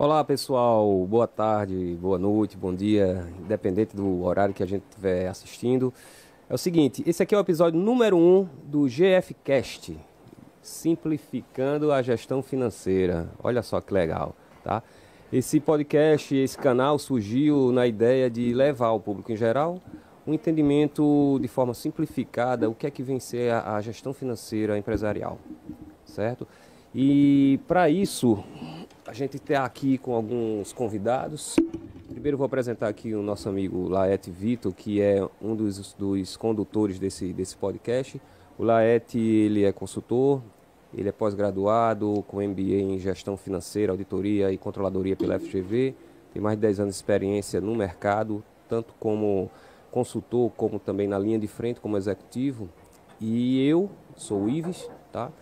Olá pessoal, boa tarde, boa noite, bom dia, independente do horário que a gente estiver assistindo. É o seguinte, esse aqui é o episódio número 1 do GFcast, Simplificando a Gestão Financeira. Olha só que legal, tá? Esse podcast, esse canal surgiu na ideia de levar ao público em geral um entendimento de forma simplificada o que é que vem ser a gestão financeira empresarial, certo? E para isso a gente está aqui com alguns convidados. Primeiro vou apresentar aqui o nosso amigo Laete Vitor, que é um dos condutores desse podcast. O Laete, ele é consultor, ele é pós-graduado com MBA em Gestão Financeira, Auditoria e Controladoria pela FGV. Tem mais de 10 anos de experiência no mercado, tanto como consultor, como também na linha de frente, como executivo. E eu sou o Ives, tá?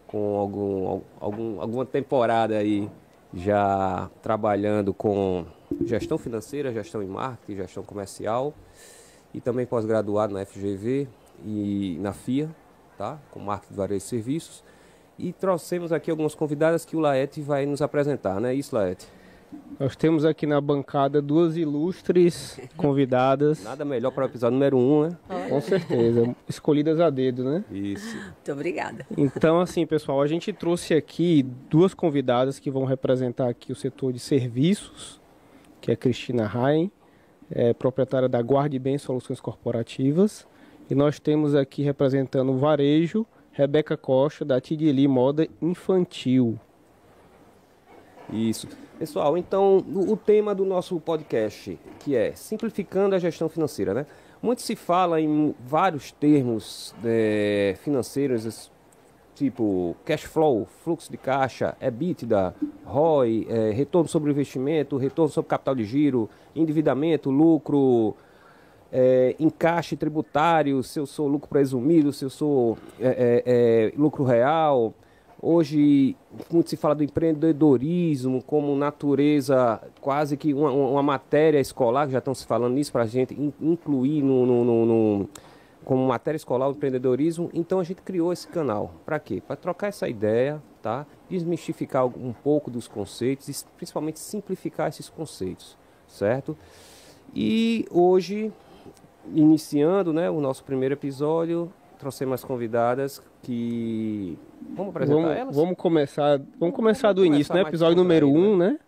Com alguma temporada aí já trabalhando com gestão financeira, gestão em marketing, gestão comercial e também pós-graduado na FGV e na FIA, tá? Com marketing de varejo e serviços. E trouxemos aqui algumas convidadas que o Laete vai nos apresentar, não é isso, Laete? Nós temos aqui na bancada duas ilustres convidadas. Nada melhor para o episódio número 1, né? Com certeza, escolhidas a dedo, né? Isso. Muito obrigada. Então, assim, pessoal, a gente trouxe aqui duas convidadas que vão representar aqui o setor de serviços, que é a Cristina Rain, proprietária da Guarde Bem Soluções Corporativas. E nós temos aqui representando o varejo, Rebeca Costa, da Tidili Moda Infantil. Isso. Pessoal, então o tema do nosso podcast, que é simplificando a gestão financeira, né? Muito se fala em vários termos financeiros, tipo cash flow, fluxo de caixa, EBITDA, ROI, retorno sobre investimento, retorno sobre capital de giro, endividamento, lucro, encaixe tributário, se eu sou lucro presumido, se eu sou lucro real. Hoje, muito se fala do empreendedorismo como natureza, quase que uma matéria escolar, já estão se falando nisso para a gente incluir como matéria escolar o empreendedorismo. Então a gente criou esse canal. Para quê? Para trocar essa ideia, tá? Desmistificar um pouco dos conceitos e principalmente simplificar esses conceitos, certo? E hoje, iniciando, né, o nosso primeiro episódio, trouxemos as convidadas que... Vamos apresentar elas? Vamos começar do início, né? Episódio número 1, né?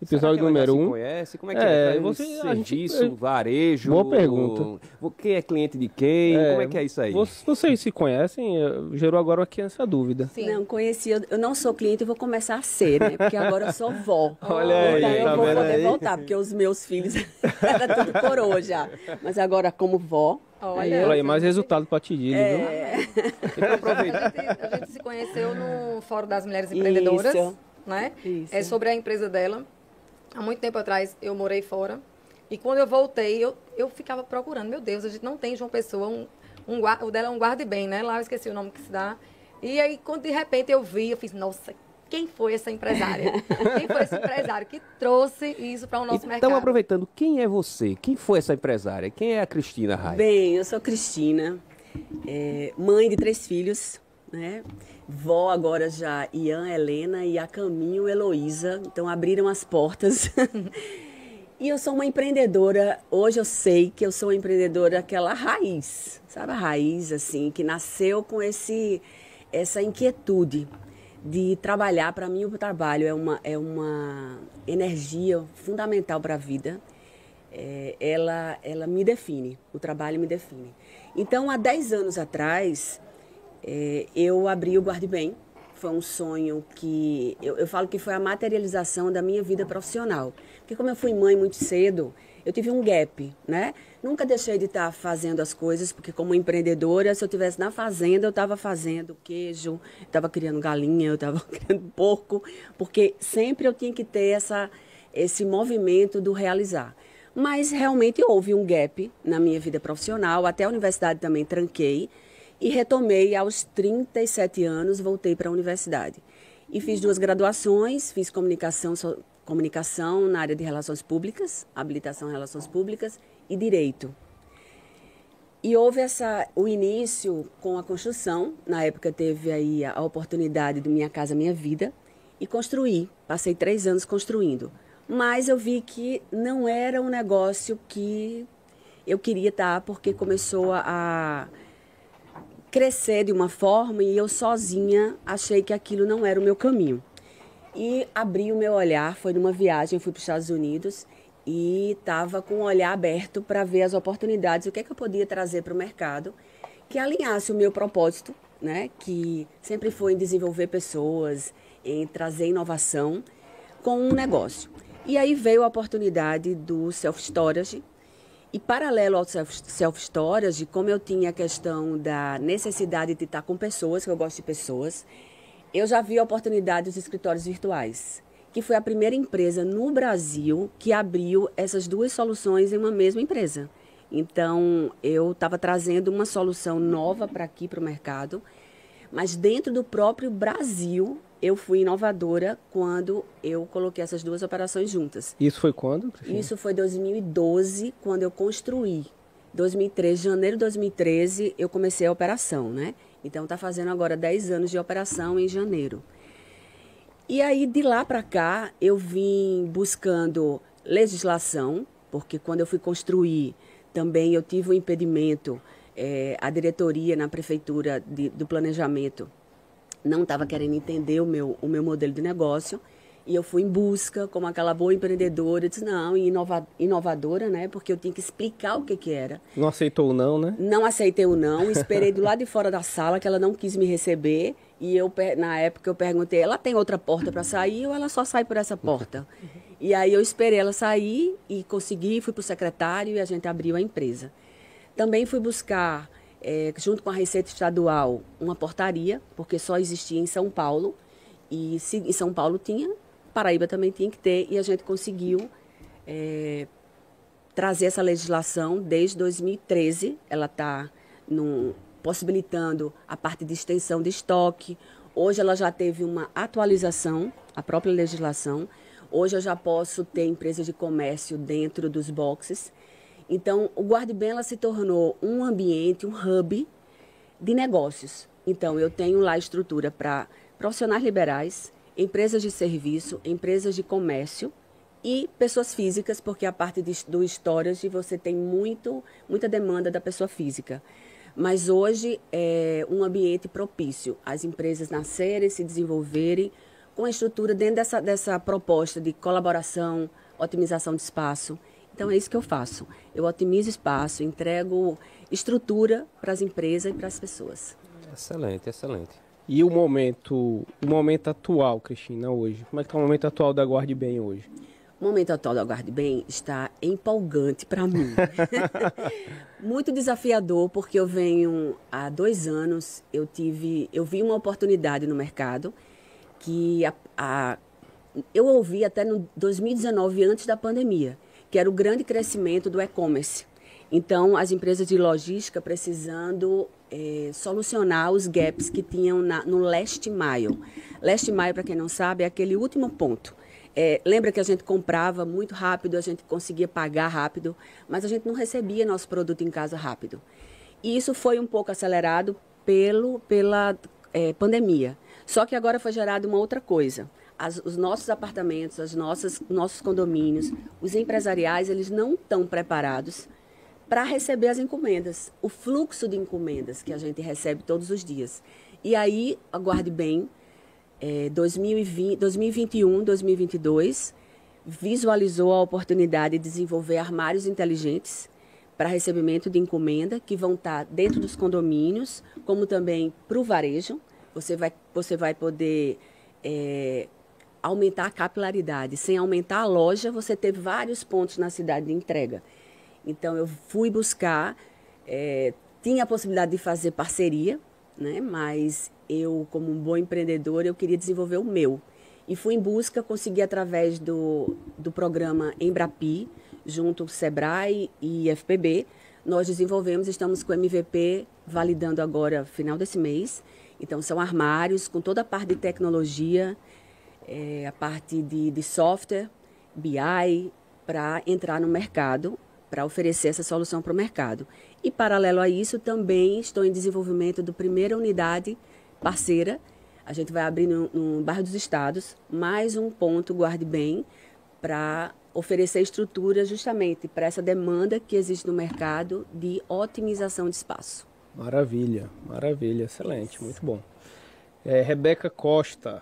Episódio número 1. Conhece? Como é que é? Serviço, varejo... Boa pergunta. Quem é cliente de quem? Como é que é isso aí? Vocês se conhecem? Gerou agora aqui essa dúvida. Sim. Não conhecia, eu não sou cliente e vou começar a ser, né? Porque agora eu sou vó. Olha aí, então tá eu vou vendo poder aí? voltar, porque os meus filhos era tudo coroa já. Mas agora como vó... Olha aí, mais resultado para Tidili, viu? Então aproveita. A gente se conheceu no Fórum das Mulheres Empreendedoras, Isso. né? Isso. É sobre a empresa dela. Há muito tempo atrás eu morei fora. E quando eu voltei, eu ficava procurando. Meu Deus, a gente não tem João Pessoa. O dela é um guarde bem, né? Lá eu esqueci o nome que se dá. E aí, quando de repente eu vi, eu fiz, nossa, quem foi essa empresária? Quem foi esse empresário que trouxe isso para o nosso mercado? Então, aproveitando, quem é você? Quem foi essa empresária? Quem é a Cristina Raia? Bem, eu sou Cristina, mãe de 3 filhos, né? Vó agora já, Ian, Helena e a caminho, Heloísa. Então, abriram as portas. E eu sou uma empreendedora, hoje eu sei que eu sou uma empreendedora, aquela raiz, sabe a raiz, assim, que nasceu com essa inquietude de trabalhar. Para mim o trabalho é uma energia fundamental para a vida. Ela me define, o trabalho me define. Então, há 10 anos atrás, eu abri o Guarde Bem. Foi um sonho que eu falo que foi a materialização da minha vida profissional. Porque como eu fui mãe muito cedo, eu tive um gap, né? Nunca deixei de estar fazendo as coisas, porque como empreendedora, se eu estivesse na fazenda, eu estava fazendo queijo, eu estava criando galinha, eu estava criando porco, porque sempre eu tinha que ter esse movimento do realizar. Mas realmente houve um gap na minha vida profissional, até a universidade também tranquei, e retomei aos 37 anos, voltei para a universidade. E fiz 2 graduações, fiz comunicação na área de relações públicas, habilitação em relações públicas e direito. E houve o início com a construção, na época teve aí a oportunidade do Minha Casa Minha Vida, e construí. Passei 3 anos construindo. Mas eu vi que não era um negócio que eu queria estar, porque começou a crescer de uma forma e eu sozinha achei que aquilo não era o meu caminho. E abri o meu olhar, foi numa viagem, eu fui para os Estados Unidos e estava com o olhar aberto para ver as oportunidades, o que é que eu podia trazer para o mercado que alinhasse o meu propósito, né, que sempre foi em desenvolver pessoas, em trazer inovação com um negócio. E aí veio a oportunidade do self-storage. E paralelo ao self-storage, como eu tinha a questão da necessidade de estar com pessoas, que eu gosto de pessoas, eu já vi a oportunidade dos escritórios virtuais, que foi a primeira empresa no Brasil que abriu essas duas soluções em uma mesma empresa. Então, eu estava trazendo uma solução nova para aqui, para o mercado, mas dentro do próprio Brasil, eu fui inovadora quando eu coloquei essas duas operações juntas. Isso foi quando, Cristina? Isso foi 2012, quando eu construí. 2013, janeiro de 2013, eu comecei a operação, né? Então, está fazendo agora 10 anos de operação em janeiro. E aí, de lá para cá, eu vim buscando legislação, porque quando eu fui construir, também eu tive um impedimento, a diretoria na prefeitura do planejamento não estava querendo entender o meu modelo de negócio, e eu fui em busca, como aquela boa empreendedora, disse, não, inovadora, né, porque eu tinha que explicar o que era. Não aceitou o não, né? Não aceitei o não, esperei do lado de fora da sala, que ela não quis me receber, e na época eu perguntei, ela tem outra porta para sair ou ela só sai por essa porta? E aí eu esperei ela sair e consegui, fui para o secretário e a gente abriu a empresa. Também fui buscar, junto com a Receita Estadual, uma portaria, porque só existia em São Paulo, e se em São Paulo tinha, Paraíba também tinha que ter, e a gente conseguiu trazer essa legislação desde 2013. Ela está possibilitando a parte de extensão de estoque. Hoje ela já teve uma atualização, a própria legislação. Hoje eu já posso ter empresas de comércio dentro dos boxes. Então, o Guardibem ela se tornou um ambiente, um hub de negócios. Então, eu tenho lá estrutura para profissionais liberais, empresas de serviço, empresas de comércio e pessoas físicas, porque a parte do storage você tem muita demanda da pessoa física. Mas hoje é um ambiente propício às empresas nascerem, se desenvolverem, com a estrutura dentro dessa proposta de colaboração, otimização de espaço. Então, é isso que eu faço. Eu otimizo espaço, entrego estrutura para as empresas e para as pessoas. Excelente, excelente. E o momento atual, Cristina, hoje? Como é que está o momento atual da Guardibem hoje? O momento atual da Guardibem está empolgante para mim. Muito desafiador, porque eu venho há 2 anos, eu vi uma oportunidade no mercado que eu ouvi até no 2019, antes da pandemia, que era o grande crescimento do e-commerce. Então, as empresas de logística precisando solucionar os gaps que tinham no last mile. Last mile, para quem não sabe, é aquele último ponto. Lembra que a gente comprava muito rápido, a gente conseguia pagar rápido, mas a gente não recebia nosso produto em casa rápido. E isso foi um pouco acelerado pela pandemia. Só que agora foi gerada uma outra coisa. Os nossos apartamentos, nossos condomínios, os empresariais, eles não estão preparados para receber as encomendas, o fluxo de encomendas que a gente recebe todos os dias. E aí, aguarde bem, 2021, 2022, visualizou a oportunidade de desenvolver armários inteligentes para recebimento de encomenda, que vão estar dentro dos condomínios, como também para o varejo. Você vai poder aumentar a capilaridade. Sem aumentar a loja, você ter vários pontos na cidade de entrega. Então, eu fui buscar, tinha a possibilidade de fazer parceria, né? Mas eu, como um bom empreendedor, eu queria desenvolver o meu. E fui em busca, consegui através do programa Embrapi, junto ao Sebrae e FPB, nós desenvolvemos, estamos com o MVP validando agora, final desse mês. Então, são armários com toda a parte de tecnologia, a parte de software, BI, para entrar no mercado, para oferecer essa solução para o mercado. E, paralelo a isso, também estou em desenvolvimento da primeira unidade parceira. A gente vai abrir no bairro dos Estados mais um ponto Guarde Bem para oferecer estrutura justamente para essa demanda que existe no mercado de otimização de espaço. Maravilha, maravilha, excelente, muito bom. Rebeca Costa,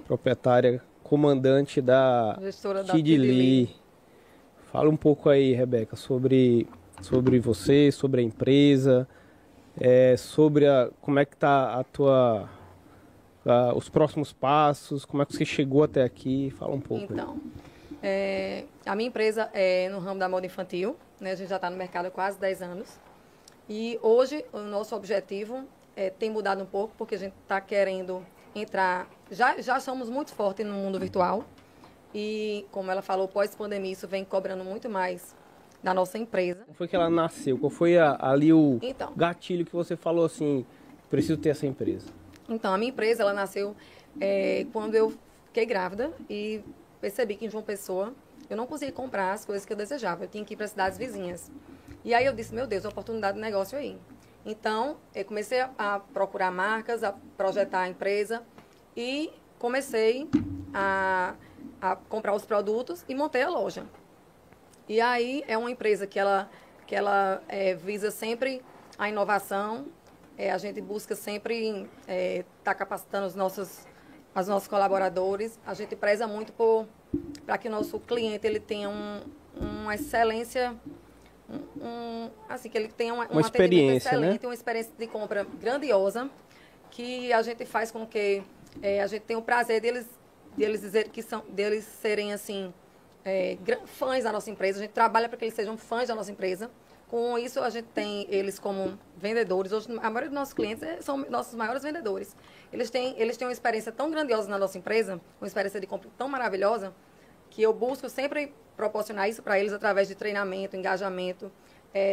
proprietária, comandante da Gestora da Tidili. Fala um pouco aí, Rebeca, sobre você, sobre a empresa, como é que está os próximos passos, como é que você chegou até aqui, fala um pouco. Então, a minha empresa é no ramo da moda infantil, né? A gente já está no mercado há quase 10 anos. E hoje o nosso objetivo tem mudado um pouco, porque a gente está querendo entrar, já somos muito fortes no mundo virtual. E, como ela falou, pós-pandemia, isso vem cobrando muito mais da nossa empresa. Como foi que ela nasceu? Qual foi ali o Então, gatilho que você falou assim, preciso ter essa empresa? Então, a minha empresa, ela nasceu quando eu fiquei grávida e percebi que em João Pessoa eu não conseguia comprar as coisas que eu desejava. Eu tinha que ir para cidades vizinhas. E aí eu disse, meu Deus, oportunidade de negócio aí. Então, eu comecei a procurar marcas, a projetar a empresa e comecei a comprar os produtos e montei a loja. E aí é uma empresa que ela visa sempre a inovação. A gente busca sempre estar capacitando os nossos colaboradores. A gente preza muito para que o nosso cliente ele tenha uma excelência, assim, que ele tenha um experiência, excelente, né? Uma experiência de compra grandiosa, que a gente faz com que a gente tenha o prazer deles serem assim fãs da nossa empresa. A gente trabalha para que eles sejam fãs da nossa empresa. Com isso, a gente tem eles como vendedores. Hoje, a maioria dos nossos clientes são nossos maiores vendedores. Eles têm uma experiência tão grandiosa na nossa empresa, uma experiência de compra tão maravilhosa, que eu busco sempre proporcionar isso para eles através de treinamento, engajamento,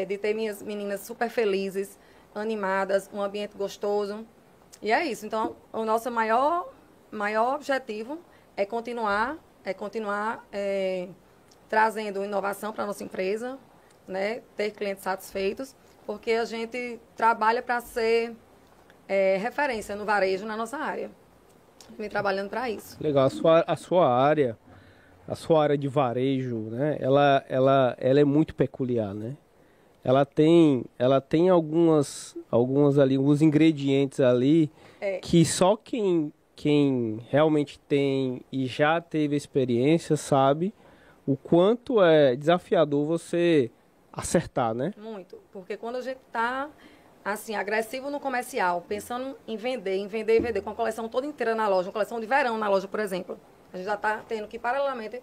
de ter minhas meninas super felizes, animadas, um ambiente gostoso. E é isso. Então, o nosso maior objetivo é continuar trazendo inovação para a nossa empresa, né? Ter clientes satisfeitos, porque a gente trabalha para ser referência no varejo na nossa área. Vem trabalhando para isso. Legal, a sua área de varejo, né? Ela é muito peculiar, né? Ela tem alguns ingredientes ali que só quem realmente tem e já teve experiência sabe o quanto é desafiador você acertar, né? Muito, porque quando a gente está assim, agressivo no comercial, pensando em vender, com a coleção toda inteira na loja, uma coleção de verão na loja, por exemplo, a gente já está tendo que, paralelamente,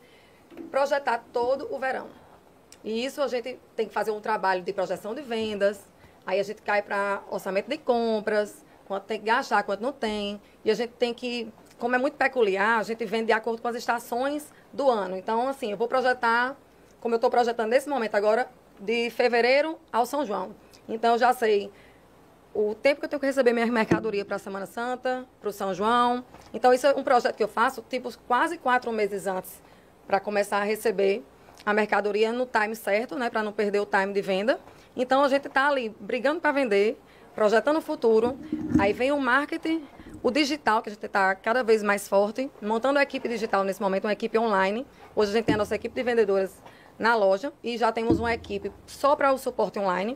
projetar todo o verão. E isso a gente tem que fazer um trabalho de projeção de vendas, aí a gente cai para orçamento de compras, quanto tem que gastar, quanto não tem. E a gente tem que, como é muito peculiar, a gente vende de acordo com as estações do ano. Então, assim, eu vou projetar, como eu estou projetando nesse momento agora, de fevereiro ao São João. Então, eu já sei o tempo que eu tenho que receber minha mercadoria para a Semana Santa, para o São João. Então, isso é um projeto que eu faço, tipo, quase 4 meses antes, para começar a receber a mercadoria no time certo, né, para não perder o time de venda. Então, a gente está ali brigando para vender, projetando o futuro. Aí vem o marketing, o digital, que a gente está cada vez mais forte, montando a equipe digital nesse momento, uma equipe online. Hoje a gente tem a nossa equipe de vendedoras na loja e já temos uma equipe só para o suporte online.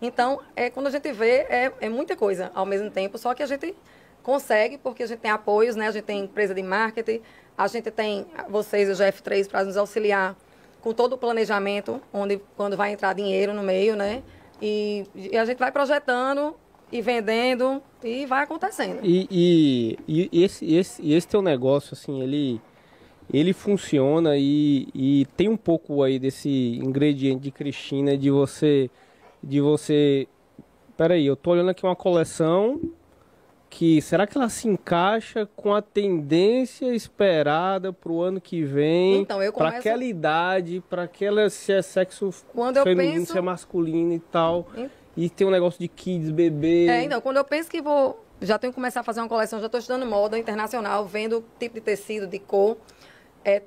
Então, quando a gente vê, é muita coisa ao mesmo tempo, só que a gente consegue, porque a gente tem apoios, né? A gente tem empresa de marketing, a gente tem vocês, o GF3, para nos auxiliar com todo o planejamento, quando vai entrar dinheiro no meio, né? E a gente vai projetando e vendendo e vai acontecendo. E esse teu negócio, assim, ele funciona e tem um pouco aí desse ingrediente de Cristina de você... Peraí, eu tô olhando aqui uma coleção que... Será que ela se encaixa com a tendência esperada pro ano que vem? Então, eu começo... Para aquela idade, para aquela... Se é sexo feminino, se é masculino e tal. E tem um negócio de kids, bebê... Então, quando eu penso que já tenho que começar a fazer uma coleção, já estou estudando moda internacional, vendo tipo de tecido, de cor...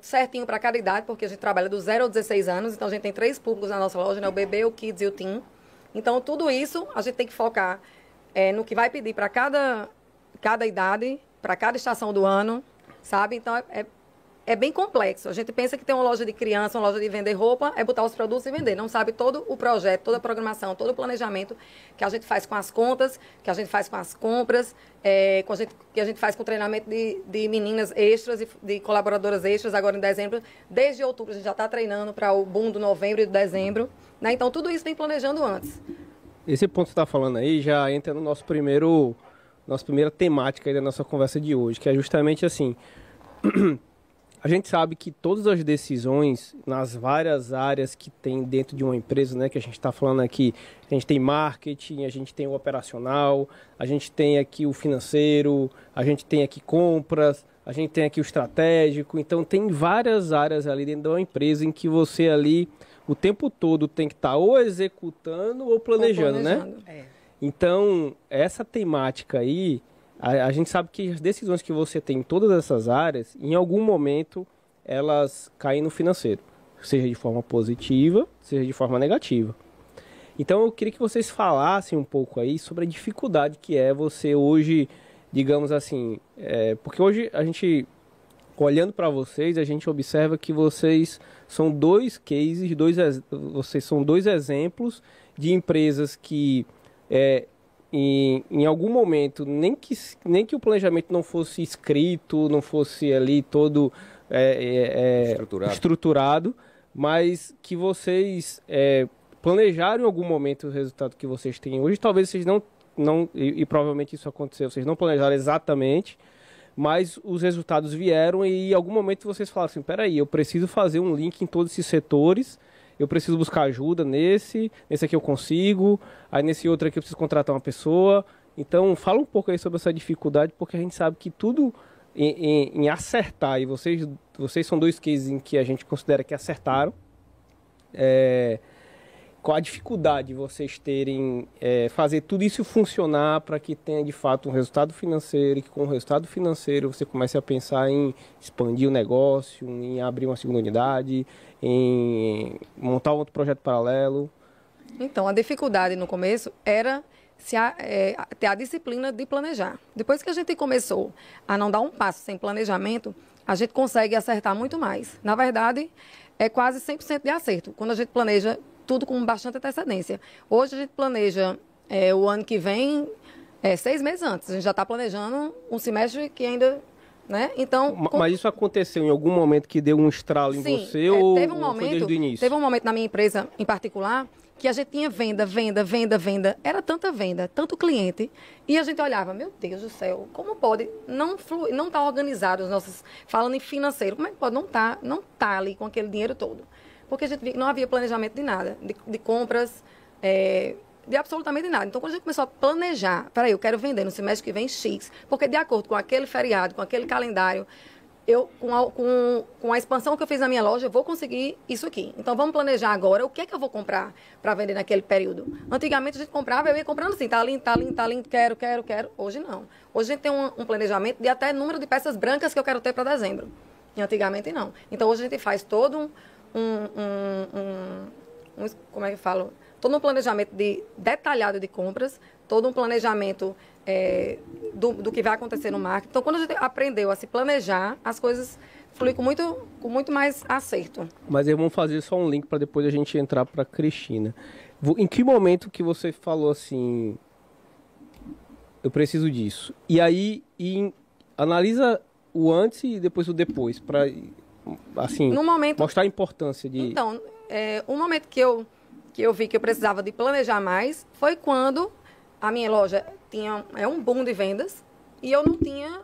certinho para cada idade, porque a gente trabalha do 0 ao 16 anos, então a gente tem 3 públicos na nossa loja, né? O bebê, o kids e o teen. Então, tudo isso a gente tem que focar no que vai pedir para cada idade para cada estação do ano, sabe? Então, é bem complexo. A gente pensa que tem uma loja de criança, uma loja de vender roupa, é botar os produtos e vender. Não sabe todo o projeto, toda a programação, todo o planejamento que a gente faz com as contas, que a gente faz com as compras, que a gente faz com o treinamento de meninas extras e de colaboradoras extras, agora em dezembro. Desde outubro a gente já está treinando para o boom do novembro e do dezembro. Né? Então, tudo isso vem planejando antes. Esse ponto que você está falando aí já entra no nossa primeira temática aí da nossa conversa de hoje, que é justamente assim... A gente sabe que todas as decisões nas várias áreas que tem dentro de uma empresa, né, que a gente está falando aqui, a gente tem marketing, a gente tem o operacional, a gente tem aqui o financeiro, a gente tem aqui compras, a gente tem aqui o estratégico. Então tem várias áreas ali dentro de uma empresa em que você ali o tempo todo tem que estar ou executando ou planejando, né? Então essa temática aí, a gente sabe que as decisões que você tem em todas essas áreas, em algum momento, elas caem no financeiro. Seja de forma positiva, seja de forma negativa. Então, eu queria que vocês falassem um pouco aí sobre a dificuldade que é você hoje, digamos assim... porque hoje, a gente, olhando para vocês, a gente observa que vocês são dois cases, vocês são dois exemplos de empresas que... em algum momento, nem que o planejamento não fosse escrito, não fosse ali todo estruturado, mas que vocês planejaram em algum momento o resultado que vocês têm hoje. Talvez vocês e provavelmente isso aconteceu, vocês não planejaram exatamente, mas os resultados vieram e em algum momento vocês falaram assim, peraí, eu preciso fazer um link em todos esses setores, eu preciso buscar ajuda nesse aqui eu consigo, aí nesse outro aqui eu preciso contratar uma pessoa. Então, fala um pouco aí sobre essa dificuldade, porque a gente sabe que tudo em acertar, e vocês são dois cases em que a gente considera que acertaram, qual a dificuldade de vocês terem, fazer tudo isso funcionar para que tenha de fato um resultado financeiro, e que com o resultado financeiro você comece a pensar em expandir o negócio, em abrir uma segunda unidade, em montar um outro projeto paralelo? Então, a dificuldade no começo era ter a disciplina de planejar. Depois que a gente começou a não dar um passo sem planejamento, a gente consegue acertar muito mais. Na verdade, é quase 100% de acerto, quando a gente planeja tudo com bastante antecedência. Hoje a gente planeja o ano que vem 6 meses antes. A gente já está planejando um semestre que ainda... Né? Então, mas isso aconteceu em algum momento que deu um estralo em você ou foi desde o início? Teve um momento na minha empresa em particular que a gente tinha venda. Era tanta venda, tanto cliente. E a gente olhava, meu Deus do céu, como pode não tá organizado os nossos... Falando em financeiro, como é que pode não tá ali com aquele dinheiro todo? Porque a gente via que não havia planejamento de nada, de compras, de absolutamente nada. Então, quando a gente começou a planejar, peraí, eu quero vender no semestre que vem X, porque de acordo com aquele feriado, com aquele calendário, com a expansão que eu fiz na minha loja, eu vou conseguir isso aqui. Então, vamos planejar agora o que é que eu vou comprar para vender naquele período. Antigamente, a gente comprava, eu ia comprando assim, tá lindo, quero. Hoje, não. Hoje, a gente tem um planejamento de até número de peças brancas que eu quero ter para dezembro. E antigamente, não. Então, hoje, a gente faz todo como é que eu falo? Todo um planejamento detalhado de compras, todo um planejamento do que vai acontecer no marketing. Então, quando a gente aprendeu a se planejar, as coisas fluem com muito mais acerto. Mas vamos fazer só um link para depois a gente entrar para a Cristina. Em que momento que você falou assim, eu preciso disso? E aí, analisa o antes e depois o depois, para assim, mostrar a importância de... Então, o momento que eu vi que eu precisava de planejar mais foi quando a minha loja tinha um boom de vendas e eu não tinha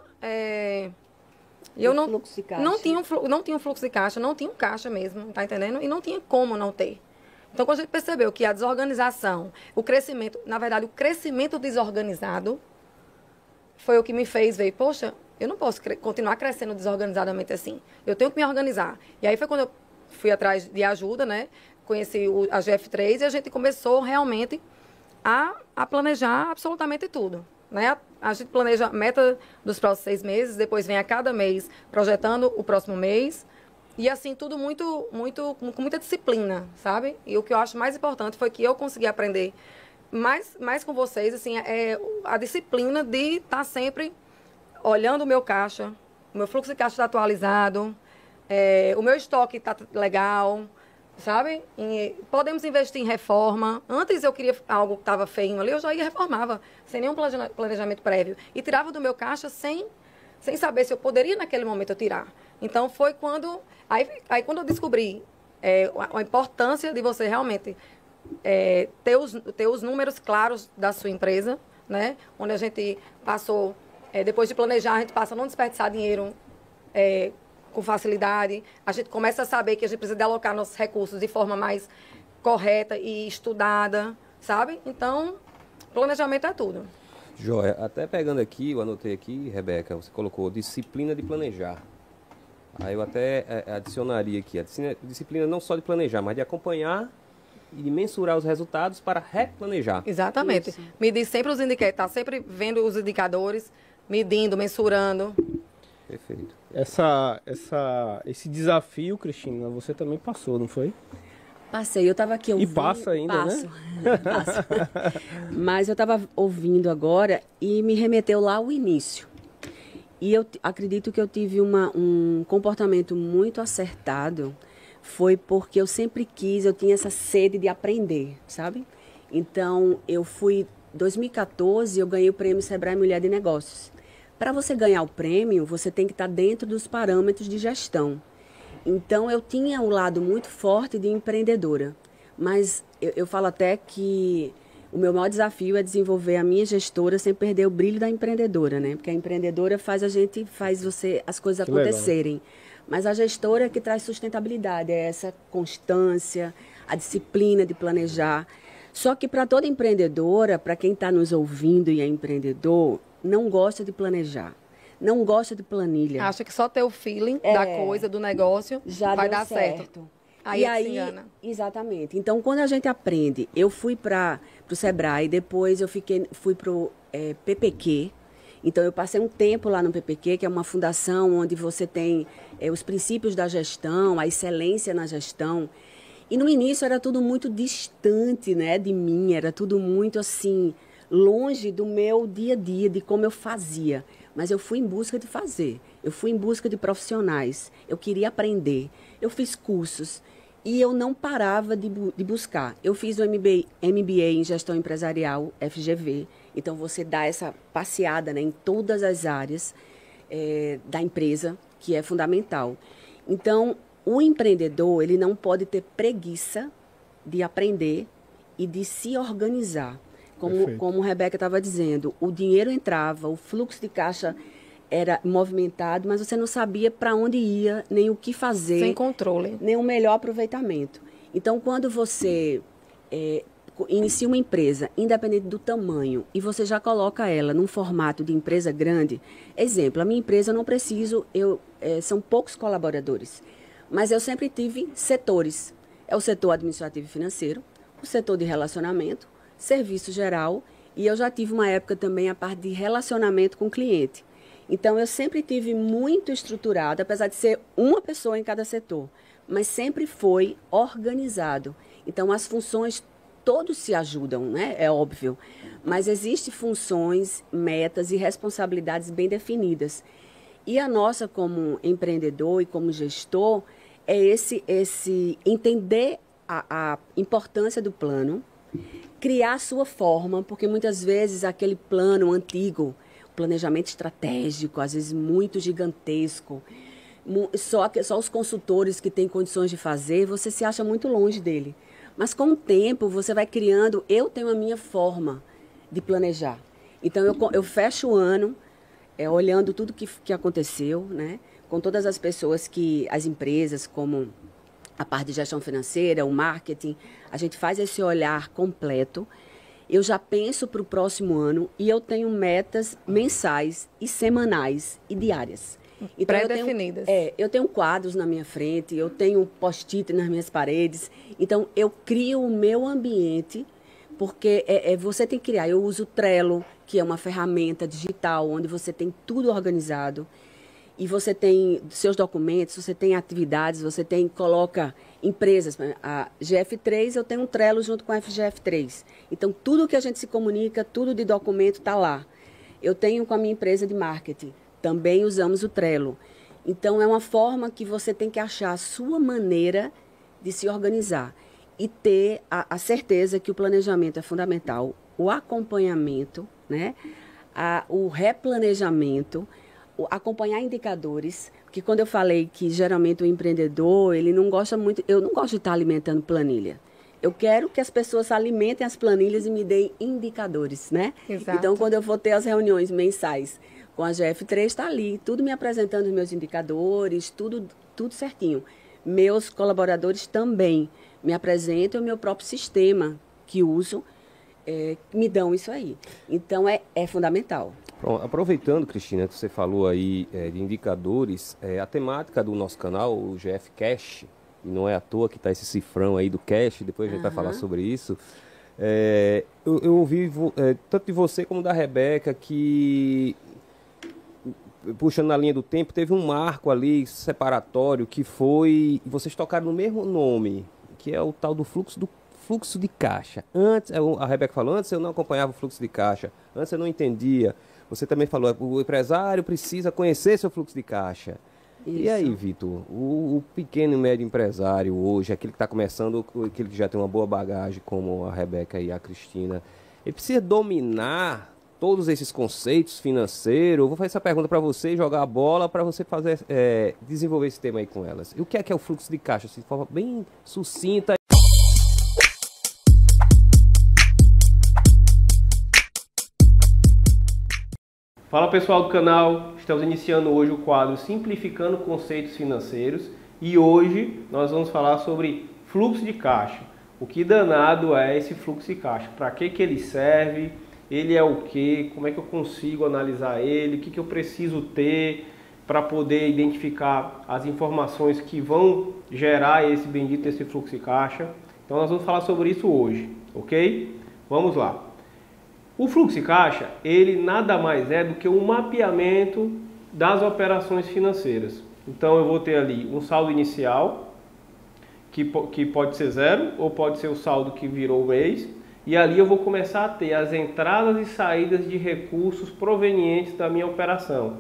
não tinha um fluxo de caixa, não tinha um caixa mesmo, tá entendendo? E não tinha como não ter. Então, quando a gente percebeu que a desorganização, o crescimento desorganizado foi o que me fez ver, poxa, eu não posso continuar crescendo desorganizadamente assim. Eu tenho que me organizar. E aí foi quando eu fui atrás de ajuda, né? Conheci a GF3 e a gente começou realmente a planejar absolutamente tudo. Né? A gente planeja a meta dos próximos 6 meses, depois vem a cada mês projetando o próximo mês. E assim, tudo com muita disciplina, sabe? E o que eu acho mais importante foi que eu consegui aprender mais com vocês, assim, a disciplina de estar sempre olhando o meu caixa, o meu fluxo de caixa está atualizado, o meu estoque está legal, sabe? Podemos investir em reforma. Antes eu queria algo que estava feio ali, eu já ia reformava, sem nenhum planejamento prévio. E tirava do meu caixa sem saber se eu poderia naquele momento eu tirar. Então foi quando... Aí quando eu descobri a importância de você realmente ter os números claros da sua empresa, né? Onde a gente passou, depois de planejar, a gente passa a não desperdiçar dinheiro com facilidade. A gente começa a saber que a gente precisa de alocar nossos recursos de forma mais correta e estudada, sabe? Então, planejamento é tudo. Joia, até pegando aqui, eu anotei aqui, Rebeca, você colocou disciplina de planejar. Aí eu até adicionaria aqui a disciplina não só de planejar, mas de acompanhar e de mensurar os resultados para replanejar. Exatamente. Isso. Medir sempre os indicadores, tá sempre vendo os indicadores, medindo, mensurando. Perfeito. Esse desafio, Cristina, você também passou, não foi? Passei, eu estava aqui ouvindo. E passa ainda, passo, né? Passo. Mas eu estava ouvindo agora e me remeteu lá ao início. E eu acredito que eu tive um comportamento muito acertado, foi porque eu sempre eu tinha essa sede de aprender, sabe? Então, em 2014, eu ganhei o prêmio Sebrae Mulher de Negócios. Para você ganhar o prêmio, você tem que estar dentro dos parâmetros de gestão. Então, eu tinha um lado muito forte de empreendedora. Mas eu falo até que o meu maior desafio é desenvolver a minha gestora sem perder o brilho da empreendedora, né? Porque a empreendedora faz as coisas que acontecerem. Legal. Mas a gestora é que traz sustentabilidade, é essa constância, a disciplina de planejar. Só que para toda empreendedora, para quem está nos ouvindo e é empreendedor, não gosta de planejar, não gosta de planilha. Acha que só ter o feeling da coisa, do negócio, já vai deu dar certo. Aí se engana. Exatamente. Então, quando a gente aprende, eu fui para o Sebrae, depois eu fui para o PPQ. Então, eu passei um tempo lá no PPQ, que é uma fundação onde você tem os princípios da gestão, a excelência na gestão. E no início era tudo muito distante, né, de mim, era tudo muito assim, longe do meu dia a dia, de como eu fazia. Mas eu fui em busca de fazer, eu fui em busca de profissionais, eu queria aprender, eu fiz cursos e eu não parava de buscar. Eu fiz o MBA em Gestão Empresarial, FGV, então você dá essa passeada, né, em todas as áreas da empresa, que é fundamental. Então, o empreendedor, ele não pode ter preguiça de aprender e de se organizar. Como a Rebeca estava dizendo, o dinheiro entrava, o fluxo de caixa era movimentado, mas você não sabia para onde ia, nem o que fazer. Sem controle. Nem o melhor aproveitamento. Então, quando você inicia uma empresa, independente do tamanho, e você já coloca ela num formato de empresa grande, exemplo, a minha empresa eu não preciso, são poucos colaboradores, mas eu sempre tive setores. É o setor administrativo e financeiro, o setor de relacionamento, serviço geral, e eu já tive uma época também a parte de relacionamento com o cliente. Então, eu sempre tive muito estruturado, apesar de ser uma pessoa em cada setor, mas sempre foi organizado. Então, as funções, todos se ajudam, né? É óbvio, mas existem funções, metas e responsabilidades bem definidas. E a nossa, como empreendedor e como gestor, é esse entender a importância do plano, criar a sua forma, porque muitas vezes aquele plano antigo, planejamento estratégico, às vezes muito gigantesco, só os consultores que têm condições de fazer, você se acha muito longe dele. Mas com o tempo você vai criando, eu tenho a minha forma de planejar. Então eu fecho o ano olhando tudo que aconteceu, né? Com todas as pessoas as empresas, como a parte de gestão financeira, o marketing, a gente faz esse olhar completo. Eu já penso para o próximo ano e eu tenho metas mensais e semanais e diárias. Então, pré-definidas. Eu tenho quadros na minha frente, eu tenho post-it nas minhas paredes. Então, eu crio o meu ambiente, porque você tem que criar. Eu uso o Trello, que é uma ferramenta digital, onde você tem tudo organizado. E você tem seus documentos, você tem atividades, coloca empresas. A GF3, eu tenho um Trello junto com a FGF3. Então, tudo que a gente se comunica, tudo de documento está lá. Eu tenho com a minha empresa de marketing, Também usamos o Trello. Então, é uma forma que você tem que achar a sua maneira de se organizar e ter a certeza que o planejamento é fundamental, o acompanhamento, né? O replanejamento, acompanhar indicadores, porque quando eu falei que geralmente o empreendedor, ele não gosta muito, eu não gosto de estar alimentando planilha. Eu quero que as pessoas alimentem as planilhas e me deem indicadores, né? Exato. Então, quando eu vou ter as reuniões mensais com a GF3, está ali, tudo me apresentando os meus indicadores, tudo certinho. Meus colaboradores também me apresentam o meu próprio sistema que uso, me dão isso aí. Então, é fundamental. Bom, aproveitando, Cristina, que você falou aí de indicadores, a temática do nosso canal, o GF Cash, e não é à toa que está esse cifrão aí do cash, depois a gente vai falar sobre isso. Eu ouvi tanto de você como da Rebeca que, puxando na linha do tempo, teve um marco ali separatório que foi, vocês tocaram no mesmo nome, que é o tal do fluxo de caixa. Antes, a Rebeca falou, antes eu não acompanhava o fluxo de caixa, antes eu não entendia. Você também falou, o empresário precisa conhecer seu fluxo de caixa. Isso. E aí, Vitor, o pequeno e médio empresário hoje, aquele que está começando, aquele que já tem uma boa bagagem, como a Rebeca e a Cristina, ele precisa dominar todos esses conceitos financeiros? Eu vou fazer essa pergunta para você, jogar a bola para você fazer, desenvolver esse tema aí com elas. E o que é o fluxo de caixa? Assim, de forma bem sucinta. Fala pessoal do canal, estamos iniciando hoje o quadro Simplificando Conceitos Financeiros e hoje nós vamos falar sobre fluxo de caixa. O que danado é esse fluxo de caixa? Para que ele serve? Ele é o quê? Como é que eu consigo analisar ele? O que eu preciso ter para poder identificar as informações que vão gerar esse bendito esse fluxo de caixa? Então nós vamos falar sobre isso hoje, ok? Vamos lá. O fluxo de caixa, ele nada mais é do que um mapeamento das operações financeiras. Então eu vou ter ali um saldo inicial, que pode ser zero, ou pode ser o saldo que virou o mês, e ali eu vou começar a ter as entradas e saídas de recursos provenientes da minha operação,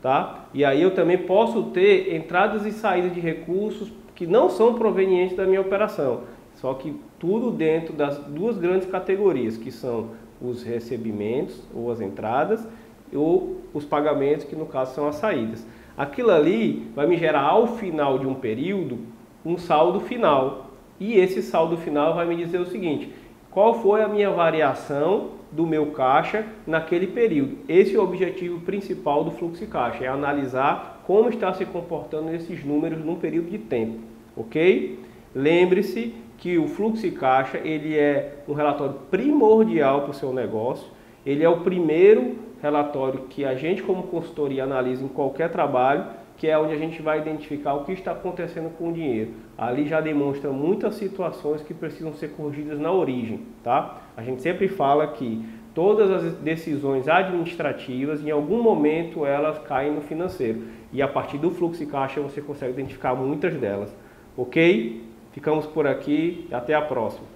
tá? E aí eu também posso ter entradas e saídas de recursos que não são provenientes da minha operação, só que tudo dentro das duas grandes categorias, que são os recebimentos ou as entradas ou os pagamentos, que no caso são as saídas. Aquilo ali vai me gerar ao final de um período um saldo final, e esse saldo final vai me dizer o seguinte: qual foi a minha variação do meu caixa naquele período. Esse é o objetivo principal do fluxo de caixa, é analisar como está se comportando esses números num período de tempo, ok? Lembre-se que o fluxo de caixa, ele é um relatório primordial para o seu negócio, ele é o primeiro relatório que a gente como consultoria analisa em qualquer trabalho, que é onde a gente vai identificar o que está acontecendo com o dinheiro. Ali já demonstra muitas situações que precisam ser corrigidas na origem, tá? A gente sempre fala que todas as decisões administrativas, em algum momento, elas caem no financeiro. E a partir do fluxo de caixa você consegue identificar muitas delas, ok? Ficamos por aqui e até a próxima.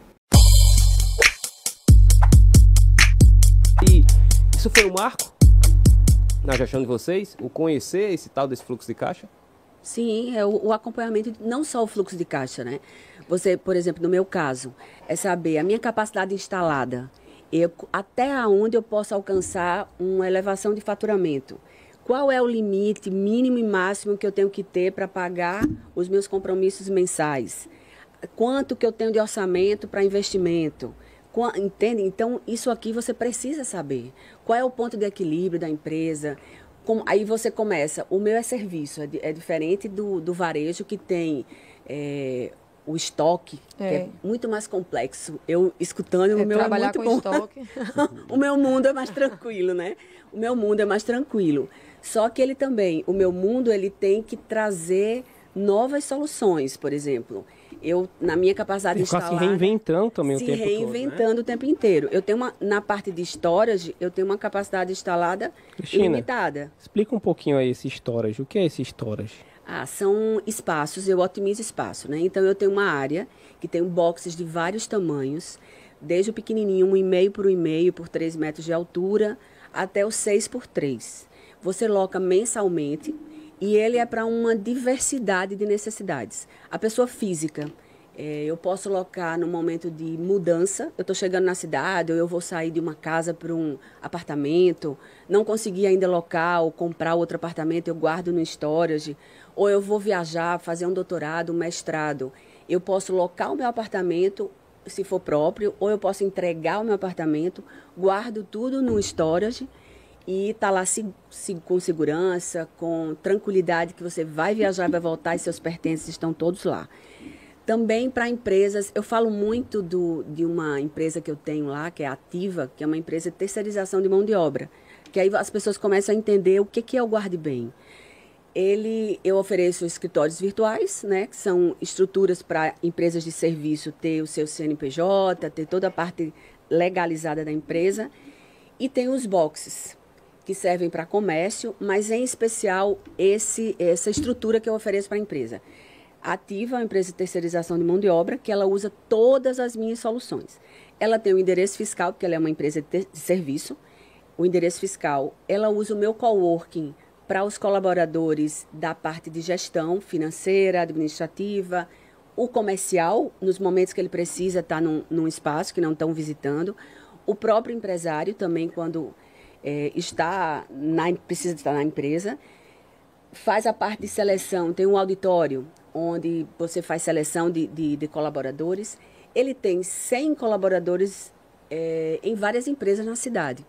E isso foi um marco na gestão de vocês? O conhecer esse tal desse fluxo de caixa? Sim, é o acompanhamento, não só o fluxo de caixa, né? Você, por exemplo, no meu caso, é saber a minha capacidade instalada, até onde eu posso alcançar uma elevação de faturamento. Qual é o limite mínimo e máximo que eu tenho que ter para pagar os meus compromissos mensais? Quanto que eu tenho de orçamento para investimento? Entende? Então, isso aqui você precisa saber. Qual é o ponto de equilíbrio da empresa? Aí você começa. O meu é serviço, é diferente do varejo, que tem o estoque, que é muito mais complexo. Eu, escutando, o meu trabalhar é muito com bom. estoque. O meu mundo é mais tranquilo, né? O meu mundo é mais tranquilo. Só que ele também, o meu mundo, ele tem que trazer novas soluções, por exemplo. Eu, na minha capacidade de instalar... se reinventando também o tempo todo, Se reinventando o tempo inteiro. Eu tenho na parte de storage, eu tenho uma capacidade instalada ilimitada. Explica um pouquinho aí esse storage. O que é esse storage? São espaços, eu otimizo espaço, né? Então, eu tenho uma área que tem boxes de vários tamanhos, desde o pequenininho, 1,5 por 1,5 por 3 metros de altura, até o 6 por 3. você loca mensalmente e ele é para uma diversidade de necessidades. A pessoa física, eu posso locar no momento de mudança, eu estou chegando na cidade, ou eu vou sair de uma casa para um apartamento, não consegui ainda locar ou comprar outro apartamento, eu guardo no storage, ou eu vou viajar, fazer um doutorado, um mestrado, eu posso locar o meu apartamento, se for próprio, ou eu posso entregar o meu apartamento, guardo tudo no storage e está lá com segurança, com tranquilidade que você vai viajar, vai voltar e seus pertences estão todos lá. Também para empresas, eu falo muito de uma empresa que eu tenho lá, que é a Ativa, que é uma empresa de terceirização de mão de obra, que aí as pessoas começam a entender o que é o Guarde Bem. Eu ofereço escritórios virtuais, né, que são estruturas para empresas de serviço ter o seu CNPJ, ter toda a parte legalizada da empresa, e tem os boxes, que servem para comércio, mas em especial essa estrutura que eu ofereço para a empresa. A Ativa é uma empresa de terceirização de mão de obra, que ela usa todas as minhas soluções. Ela tem o endereço fiscal, porque ela é uma empresa de serviço. O endereço fiscal, ela usa o meu coworking para os colaboradores da parte de gestão financeira, administrativa, o comercial, nos momentos que ele precisa estar num espaço que não estão visitando. O próprio empresário também, quando precisa estar na empresa, faz a parte de seleção, tem um auditório onde você faz seleção de colaboradores. Ele tem 100 colaboradores em várias empresas na cidade,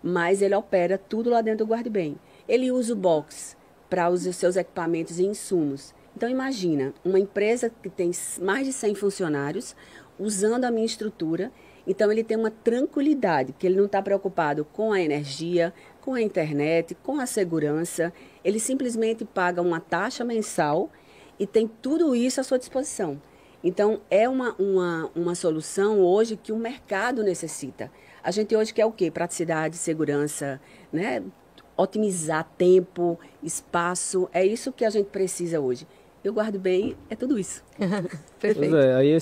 mas ele opera tudo lá dentro do Guarde Bem. Ele usa o box para os seus equipamentos e insumos. Então, imagina, uma empresa que tem mais de 100 funcionários usando a minha estrutura. Então, ele tem uma tranquilidade, porque ele não está preocupado com a energia, com a internet, com a segurança. Ele simplesmente paga uma taxa mensal e tem tudo isso à sua disposição. Então, é uma solução hoje que o mercado necessita. A gente hoje quer o quê? Praticidade, segurança, né? Otimizar tempo, espaço. É isso que a gente precisa hoje. Eu Guardo Bem, é tudo isso. Perfeito. Pois é, aí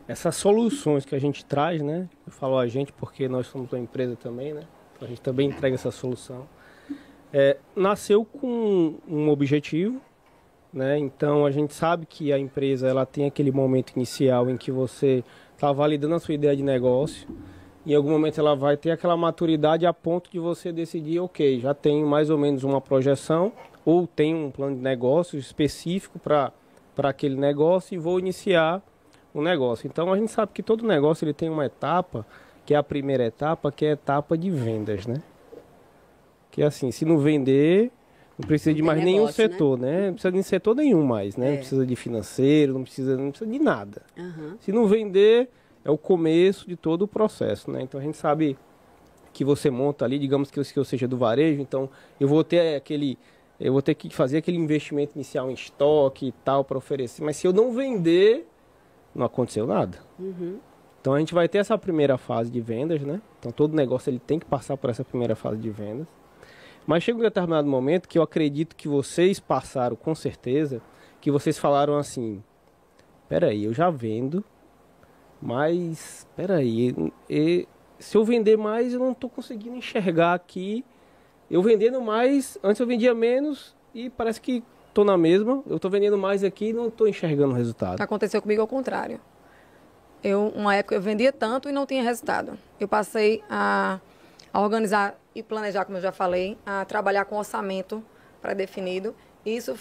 essas soluções que a gente traz, né? Eu falo a gente porque nós somos uma empresa também, né? A gente também entrega essa solução. Nasceu com um objetivo, né? Então a gente sabe que a empresa ela tem aquele momento inicial em que você está validando a sua ideia de negócio. Em algum momento ela vai ter aquela maturidade a ponto de você decidir, ok, já tenho mais ou menos uma projeção ou tenho um plano de negócio específico para aquele negócio e vou iniciar o negócio. Então a gente sabe que todo negócio ele tem uma etapa, que é a primeira etapa, que é a etapa de vendas, né? Que assim, se não vender, não precisa de mais negócio, nenhum setor, né? Não precisa de setor nenhum mais, né? Não precisa de financeiro, não precisa de nada. Uhum. Se não vender, é o começo de todo o processo, né? Então a gente sabe que você monta ali, digamos que eu seja do varejo, então eu vou ter que fazer aquele investimento inicial em estoque e tal para oferecer, mas se eu não vender, não aconteceu nada. Uhum. Então a gente vai ter essa primeira fase de vendas, né? Então todo negócio ele tem que passar por essa primeira fase de vendas. Mas chega um determinado momento que eu acredito que vocês passaram com certeza, que vocês falaram assim, peraí, eu já vendo, mas peraí, se eu vender mais eu não estou conseguindo enxergar aqui. Eu vendendo mais, antes eu vendia menos e parece que estou na mesma. Eu estou vendendo mais aqui e não estou enxergando o resultado. Aconteceu comigo ao contrário. Uma época eu vendia tanto e não tinha resultado. Eu passei a organizar e planejar, como eu já falei, a trabalhar com orçamento pré-definido. Isso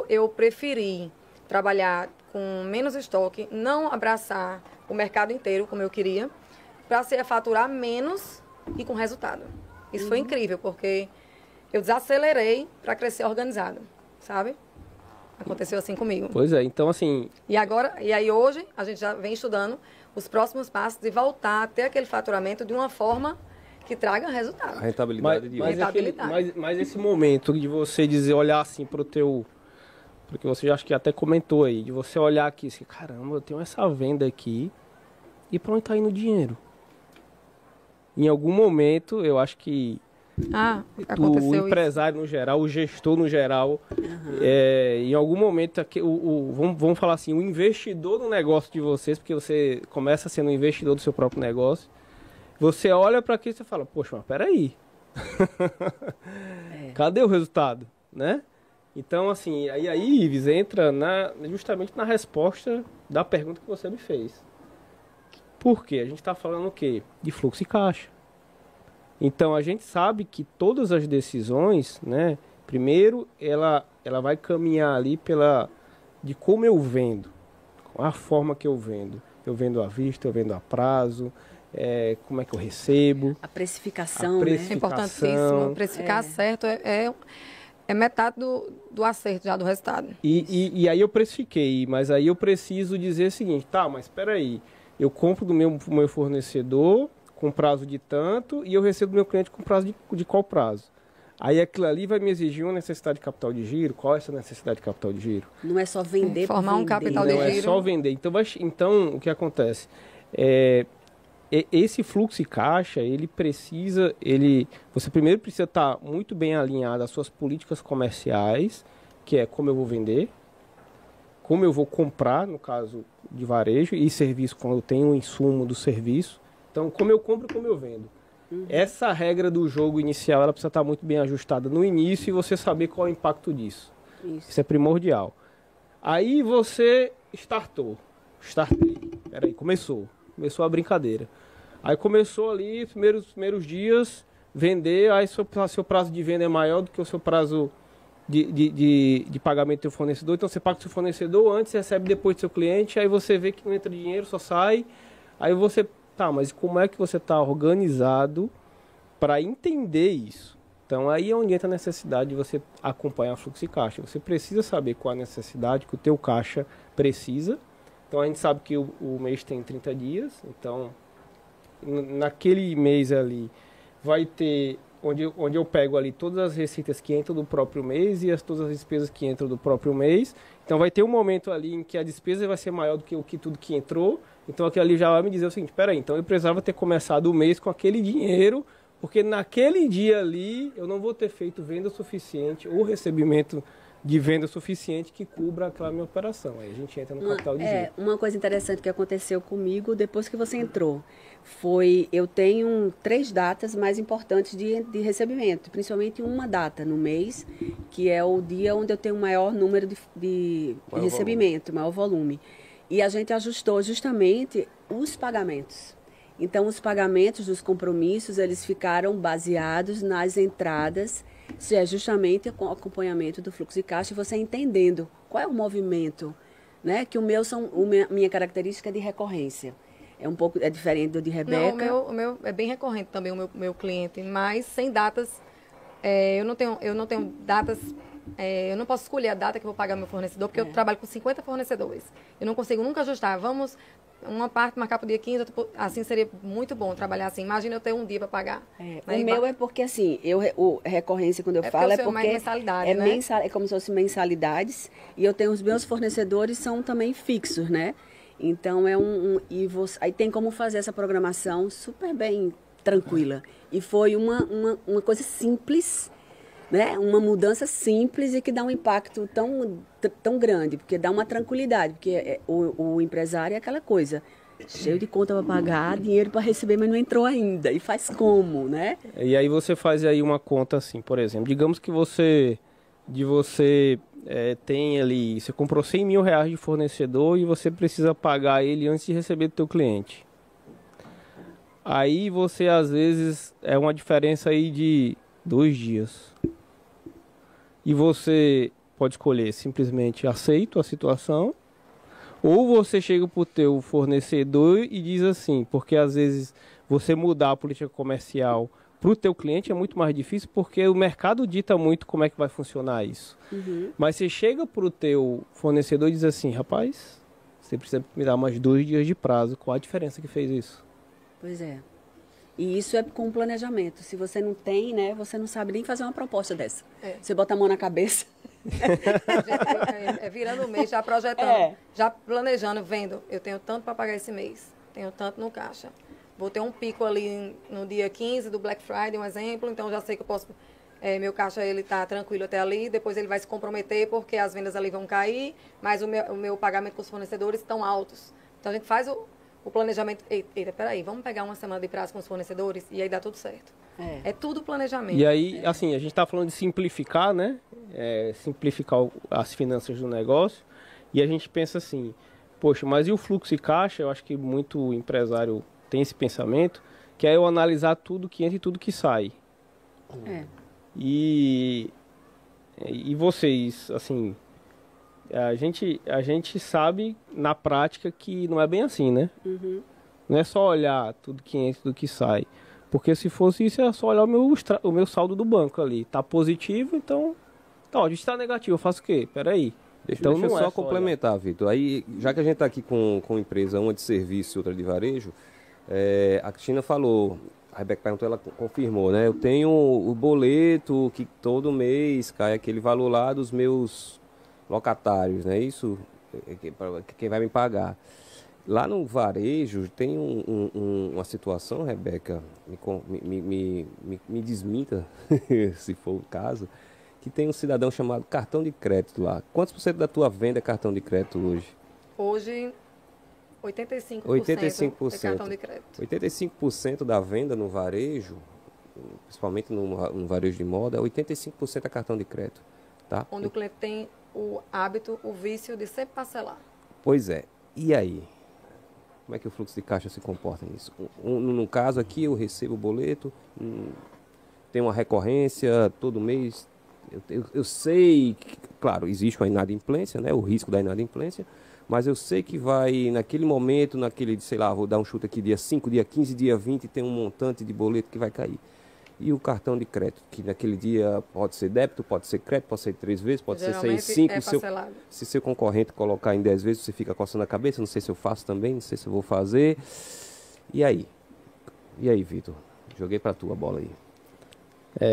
eu preferi trabalhar com menos estoque, não abraçar o mercado inteiro como eu queria, para ser faturar menos e com resultado. Isso foi incrível, porque eu desacelerei para crescer organizado, sabe? Aconteceu assim comigo. Pois é, então assim... E aí hoje, a gente já vem estudando os próximos passos de voltar a ter aquele faturamento de uma forma que traga resultado. A rentabilidade de hoje. Mas esse momento de você dizer, olhar assim para o teu... Porque você já acho que até comentou aí, de você olhar aqui, assim, caramba, eu tenho essa venda aqui, e para onde está indo o dinheiro? Em algum momento, eu acho que o empresário no geral, o gestor no geral, em algum momento, vamos falar assim, o investidor no negócio de vocês, porque você começa sendo um investidor do seu próprio negócio, você olha para aquilo e você fala, poxa, mas peraí, Cadê o resultado, né? Então, assim, aí Ives, entra justamente na resposta da pergunta que você me fez. Por quê? A gente está falando o quê? De fluxo e caixa. Então, a gente sabe que todas as decisões, né? Primeiro, ela vai caminhar ali de como eu vendo, a forma que eu vendo. Eu vendo à vista, eu vendo a prazo, como é que eu recebo. A precificação, né? É importantíssimo. Precificar certo é metade do acerto já do resultado. E aí eu precifiquei, mas aí eu preciso dizer o seguinte, tá, mas espera aí, eu compro do meu fornecedor com prazo de tanto e eu recebo do meu cliente com prazo de qual prazo? Aí aquilo ali vai me exigir uma necessidade de capital de giro. Qual é essa necessidade de capital de giro? Não é só vender, formar um capital de giro. Não é só vender. Então o que acontece? Esse fluxo e caixa, você primeiro precisa estar muito bem alinhado às suas políticas comerciais, que é como eu vou vender, como eu vou comprar, no caso de varejo, e serviço quando tem um insumo do serviço. Então, como eu compro e como eu vendo. Essa regra do jogo inicial, ela precisa estar muito bem ajustada no início e você saber qual é o impacto disso. Isso é primordial. Aí você startei. Peraí, começou a brincadeira. Aí começou ali, os primeiros dias, vender, aí seu prazo de venda é maior do que o seu prazo de pagamento do seu fornecedor. Então você paga o seu fornecedor antes, recebe depois do seu cliente, aí você vê que não entra dinheiro, só sai. Aí você... Tá, mas como é que você está organizado para entender isso? Então, aí é onde entra a necessidade de você acompanhar fluxo e caixa. Você precisa saber qual a necessidade que o teu caixa precisa. Então, a gente sabe que o mês tem 30 dias. Então, naquele mês ali, vai ter... Onde eu pego ali todas as receitas que entram do próprio mês e todas as despesas que entram do próprio mês. Então, vai ter um momento ali em que a despesa vai ser maior do que tudo que entrou. Então, aquilo ali já vai me dizer o seguinte, peraí, então eu precisava ter começado o mês com aquele dinheiro, porque naquele dia ali eu não vou ter feito venda suficiente ou recebimento de venda suficiente que cubra aquela minha operação. Aí a gente entra no capital de giro. Uma coisa interessante que aconteceu comigo depois que você entrou foi, eu tenho 3 datas mais importantes de recebimento, principalmente uma data no mês, que é o dia onde eu tenho o maior número de recebimento, maior volume. E a gente ajustou justamente os pagamentos. Então, os pagamentos dos compromissos, eles ficaram baseados nas entradas, justamente com o acompanhamento do fluxo de caixa, e você entendendo qual é o movimento, né? Que minha característica é de recorrência. É diferente do de Rebeca. Não, o meu é bem recorrente também, o meu cliente, mas sem datas. Eu não tenho datas. Eu não posso escolher a data que eu vou pagar meu fornecedor, porque eu trabalho com 50 fornecedores. Eu não consigo nunca ajustar. Vamos uma parte marcar para o dia 15, assim seria muito bom trabalhar assim. Imagina eu ter um dia para pagar. O meu é porque, assim, recorrência, quando eu falo, é porque mensalidade, né? É como se fossem mensalidades. E eu tenho os meus fornecedores, são também fixos, né? Então, aí tem como fazer essa programação super bem tranquila. E foi uma coisa simples, né? Uma mudança simples e que dá um impacto tão grande, porque dá uma tranquilidade, porque o empresário é aquela coisa, cheio de conta para pagar, dinheiro para receber, mas não entrou ainda, e faz como, né? E aí você faz aí uma conta assim, por exemplo, digamos que você tem ali, você comprou 100 mil reais de fornecedor e você precisa pagar ele antes de receber do teu cliente. Aí você, às vezes, é uma diferença aí de 2 dias. E você pode escolher simplesmente aceito a situação, ou você chega para o teu fornecedor e diz assim, porque às vezes você mudar a política comercial para o teu cliente é muito mais difícil, porque o mercado dita muito como é que vai funcionar isso. Mas você chega para o teu fornecedor e diz assim, rapaz, você precisa me dar mais 2 dias de prazo. Qual a diferença que fez isso? Pois é. E isso é com planejamento. Se você não tem, né, você não sabe nem fazer uma proposta dessa. Você bota a mão na cabeça. Virando o mês, já projetando, já planejando, vendo. Eu tenho tanto para pagar esse mês, tenho tanto no caixa. Vou ter um pico ali no dia 15 do Black Friday, um exemplo, então já sei que eu posso... meu caixa ele está tranquilo até ali, depois ele vai se comprometer porque as vendas ali vão cair, mas o meu pagamento com os fornecedores estão altos. Então a gente faz o planejamento... Eita, peraí, vamos pegar uma semana de prazo com os fornecedores e aí dá tudo certo. É tudo planejamento. E aí, assim, a gente está falando de simplificar, né? Simplificar as finanças do negócio. E a gente pensa assim, poxa, mas e o fluxo de caixa? Eu acho que muito empresário tem esse pensamento, que é eu analisar tudo que entra e tudo que sai. E vocês, assim, a gente sabe na prática que não é bem assim, né? Não é só olhar tudo que entra e tudo que sai. Porque se fosse isso, é só olhar o meu saldo do banco ali. Tá positivo, então... Tá, a gente tá negativo, eu faço o quê? Peraí. Deixa eu só complementar, Vitor. Aí, já que a gente está aqui com empresa, uma de serviço e outra de varejo, a Cristina falou, a Rebeca perguntou, ela confirmou, né? Eu tenho o boleto que todo mês cai aquele valor lá dos meus locatários, né? Isso, quem vai me pagar. Lá no varejo tem uma situação, Rebeca, me desminta, se for o caso, que tem um cidadão chamado cartão de crédito lá. Quantos por cento da tua venda é cartão de crédito hoje? Hoje, 85%, 85% é cartão de crédito. 85% da venda no varejo, principalmente no varejo de moda, 85% é cartão de crédito. Tá? Onde o cliente tem o hábito, o vício de sempre parcelar. Pois é. E aí? Como é que o fluxo de caixa se comporta nisso? No caso aqui, eu recebo o boleto, tem uma recorrência todo mês. Eu sei que, claro, existe uma inadimplência, né? O risco da inadimplência, mas eu sei que vai, naquele momento, sei lá, vou dar um chute aqui, dia 5, dia 15, dia 20, tem um montante de boleto que vai cair. E o cartão de crédito, que naquele dia pode ser débito, pode ser crédito, pode ser 3 vezes, pode ser 6, 5. Se seu concorrente colocar em 10 vezes, você fica coçando a cabeça, não sei se eu faço também, não sei se eu vou fazer. E aí? E aí, Vitor? Joguei pra tu a bola aí.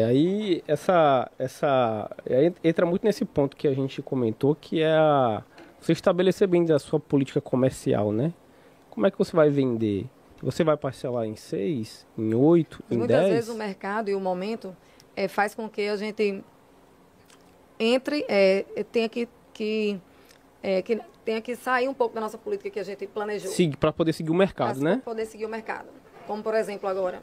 Aí entra muito nesse ponto que a gente comentou, que é você estabelecer bem a sua política comercial, né? Como é que você vai vender? Você vai parcelar em 6, em 8, em 10? Muitas vezes o mercado e o momento faz com que a gente entre, tenha que sair um pouco da nossa política que a gente planejou. Para poder seguir o mercado, né? Para poder seguir o mercado. Como, por exemplo, agora,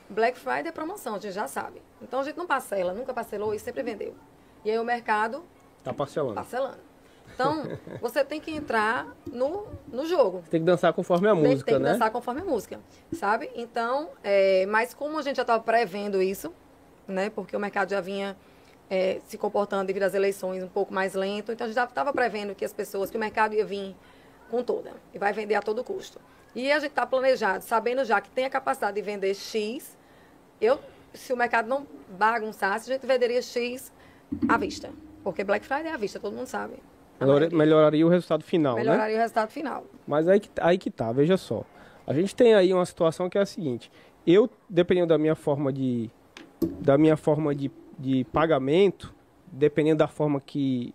Black Friday é promoção, a gente já sabe. Então, a gente não parcela, nunca parcelou e sempre vendeu. E aí o mercado... Está parcelando. Então, você tem que entrar no jogo. Tem que dançar conforme a música, tem que né? dançar conforme a música, sabe? Então, mas como a gente já estava prevendo isso, né? Porque o mercado já vinha se comportando devido às eleições um pouco mais lento. Então, a gente já estava prevendo que o mercado ia vir com toda. E vai vender a todo custo. E a gente está planejado, sabendo já que tem a capacidade de vender X. Se o mercado não bagunçasse, a gente venderia X à vista. Porque Black Friday é à vista, todo mundo sabe. Melhoraria o resultado final, Melhoraria o resultado final. Mas aí que tá, veja só. A gente tem aí uma situação que é a seguinte. Dependendo da minha forma de pagamento, dependendo da forma que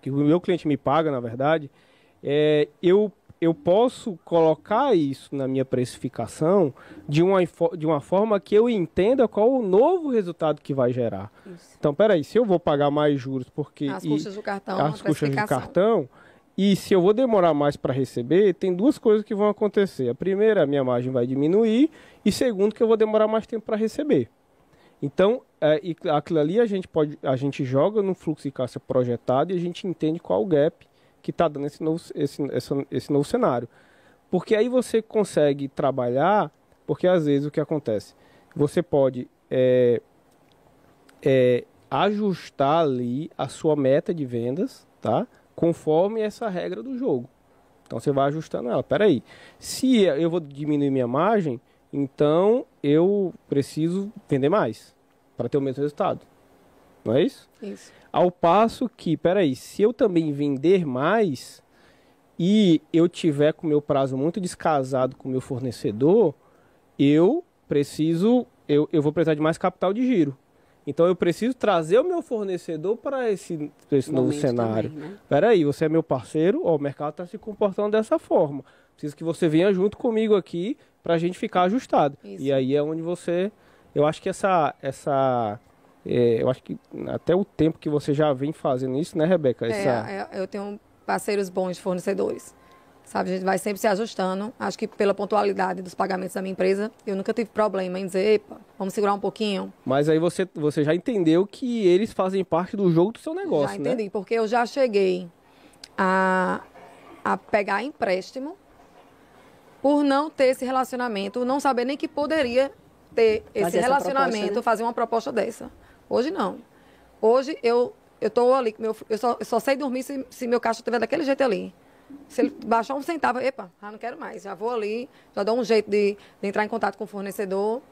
o meu cliente me paga, na verdade, eu posso colocar isso na minha precificação de uma forma que eu entenda qual o novo resultado que vai gerar. Isso. Então, peraí, se eu vou pagar mais juros porque... As custas do cartão, e se eu vou demorar mais para receber, tem duas coisas que vão acontecer. A primeira, a minha margem vai diminuir, e segundo, que eu vou demorar mais tempo para receber. Então, aquilo ali a gente joga no fluxo de caixa projetado e a gente entende qual o gap que está dando esse novo cenário. Porque aí você consegue trabalhar, porque às vezes o que acontece? Você pode ajustar ali a sua meta de vendas, tá? Conforme essa regra do jogo. Então você vai ajustando ela. Peraí, se eu vou diminuir minha margem, então eu preciso vender mais para ter o mesmo resultado. Não é isso? Isso. Ao passo que, se eu também vender mais e eu tiver com o meu prazo muito descasado com o meu fornecedor, eu vou precisar de mais capital de giro. Então eu preciso trazer o meu fornecedor para esse novo cenário. Também, né? Você é meu parceiro, o mercado está se comportando dessa forma. Preciso que você venha junto comigo aqui para a gente ficar ajustado. Isso. E aí é onde eu acho que eu acho que até o tempo que você já vem fazendo isso, né, Rebeca? Eu tenho parceiros bons de fornecedores. Sabe, a gente vai sempre se ajustando. Acho que pela pontualidade dos pagamentos da minha empresa, eu nunca tive problema em dizer, epa, vamos segurar um pouquinho. Mas aí você já entendeu que eles fazem parte do jogo do seu negócio, Já entendi, porque eu já cheguei a pegar empréstimo por não ter esse relacionamento, não saber nem que poderia ter esse relacionamento, proposta, né? fazer uma proposta dessa. Hoje não. Hoje eu tô ali, eu só sei dormir se meu caixa estiver daquele jeito ali. Se ele baixar um centavo, epa, já não quero mais. Já vou ali, já dou um jeito de entrar em contato com o fornecedor.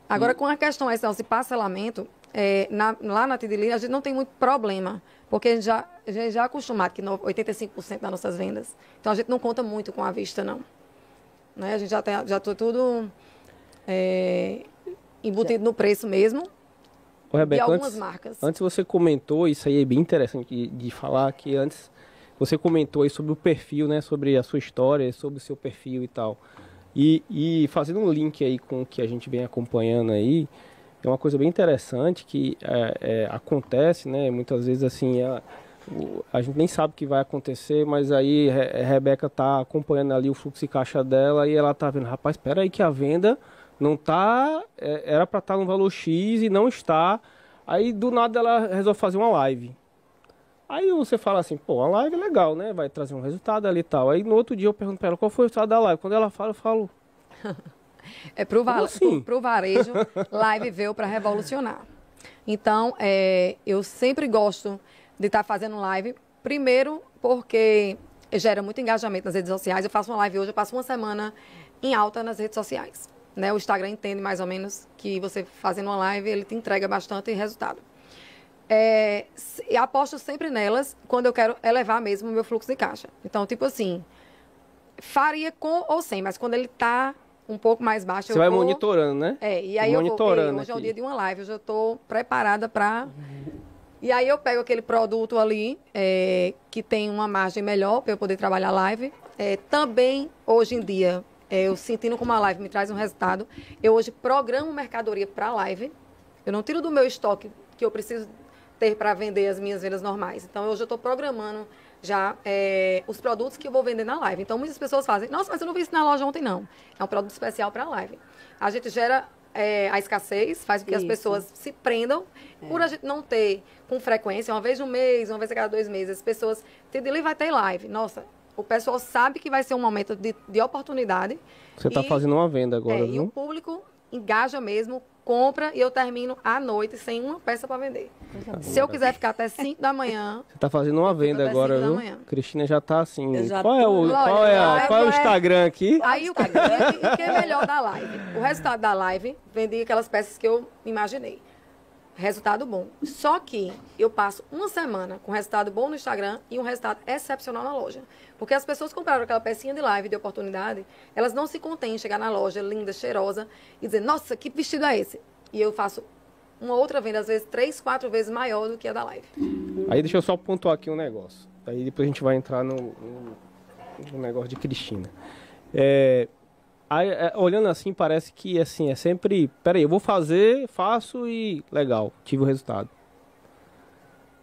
Agora, com a questão de parcelamento, lá na Tidili, a gente não tem muito problema, porque a gente já é acostumado que 85% das nossas vendas. Então, a gente não conta muito com a vista, não. Né? A gente já está tudo embutido no preço mesmo. Ô, Rebeca, de algumas marcas. Antes você comentou, isso aí é bem interessante de falar, que antes você comentou aí sobre o perfil, né? Sobre a sua história, sobre o seu perfil e tal. E fazendo um link aí com o que a gente vem acompanhando aí, é uma coisa bem interessante que acontece, né? Muitas vezes assim, a gente nem sabe o que vai acontecer, mas aí a Rebeca tá acompanhando ali o fluxo de caixa dela e ela tá vendo, rapaz, espera aí que a venda não tá, era para estar no valor X e não está. Aí do nada ela resolve fazer uma live. Aí você fala assim, pô, a live é legal, né? Vai trazer um resultado ali e tal. Aí no outro dia eu pergunto para ela qual foi o resultado da live. Quando ela fala, eu falo. Pro varejo, live veio para revolucionar. Então, eu sempre gosto de estar fazendo live. Primeiro, porque gera muito engajamento nas redes sociais. Eu faço uma live hoje, eu passo uma semana em alta nas redes sociais. Né? O Instagram entende mais ou menos que você fazendo uma live, ele te entrega bastante resultado. E aposto sempre nelas quando eu quero elevar mesmo o meu fluxo de caixa. Então, tipo assim, faria com ou sem, mas quando ele tá um pouco mais baixo, você vai monitorando, né? E aí hoje é o dia de uma live, hoje eu tô preparada para... E aí eu pego aquele produto ali, que tem uma margem melhor para eu poder trabalhar live. Também, hoje em dia, eu sentindo como a live me traz um resultado, eu hoje programo mercadoria para live. Eu não tiro do meu estoque que eu preciso ter para vender as minhas vendas normais. Então, hoje eu estou programando já os produtos que eu vou vender na live. Então, muitas pessoas fazem, nossa, mas eu não vi isso na loja ontem, não. É um produto especial para a live. A gente gera a escassez, faz com que as pessoas se prendam, por a gente não ter com frequência, uma vez no mês, uma vez a cada 2 meses, as pessoas, Tidili vai ter live. Nossa, o pessoal sabe que vai ser um momento de oportunidade. Você está fazendo uma venda agora, viu? E o público engaja mesmo, compra e eu termino à noite sem uma peça para vender. Se eu quiser ficar até 5 da manhã... Você está fazendo uma venda agora, viu? Cristina já está assim... Qual é o Instagram aqui? Aí o que é melhor da live? O resultado da live, vendi aquelas peças que eu imaginei. Resultado bom. Só que eu passo uma semana com resultado bom no Instagram e um resultado excepcional na loja. Porque as pessoas compraram aquela pecinha de live de oportunidade, elas não se contêm em chegar na loja linda, cheirosa, e dizer, nossa, que vestido é esse? E eu faço uma outra venda, às vezes 3, 4 vezes maior do que a da live. Aí deixa eu só pontuar aqui um negócio. Aí depois a gente vai entrar no negócio de Cristina. Olhando assim, parece que assim, é sempre... Peraí, eu vou faço e legal, tive o resultado.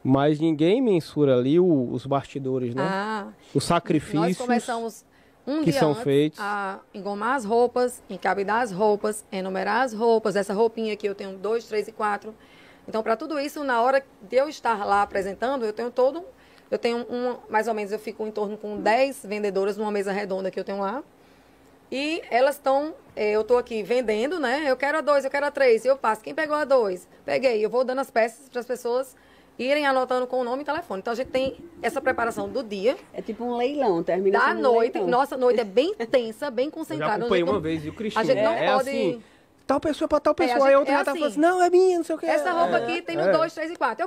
Mas ninguém mensura ali os bastidores, né? Os sacrifícios nós começamos um que dia são antes feitos. A engomar as roupas, encabidar as roupas, enumerar as roupas. Essa roupinha aqui eu tenho 2, 3 e 4. Então, para tudo isso, na hora de eu estar lá apresentando, eu tenho mais ou menos, eu fico em torno com 10 vendedoras numa mesa redonda que eu tenho lá. E elas estão, eu estou aqui vendendo, né? Eu quero a 2, eu quero a 3. Eu passo, quem pegou a 2? Peguei. Eu vou dando as peças para as pessoas irem anotando com o nome e telefone. Então, a gente tem essa preparação do dia. É tipo um leilão, termina da noite. leilão. Nossa noite é bem tensa, bem concentrada. Eu já acompanhei uma vez, viu, Cristina? A gente não pode... assim, tal pessoa para tal pessoa. gente, Aí ontem já tá falando assim, não, é minha, não sei o que. Essa roupa aqui tem no 2, 3 e 4. Eu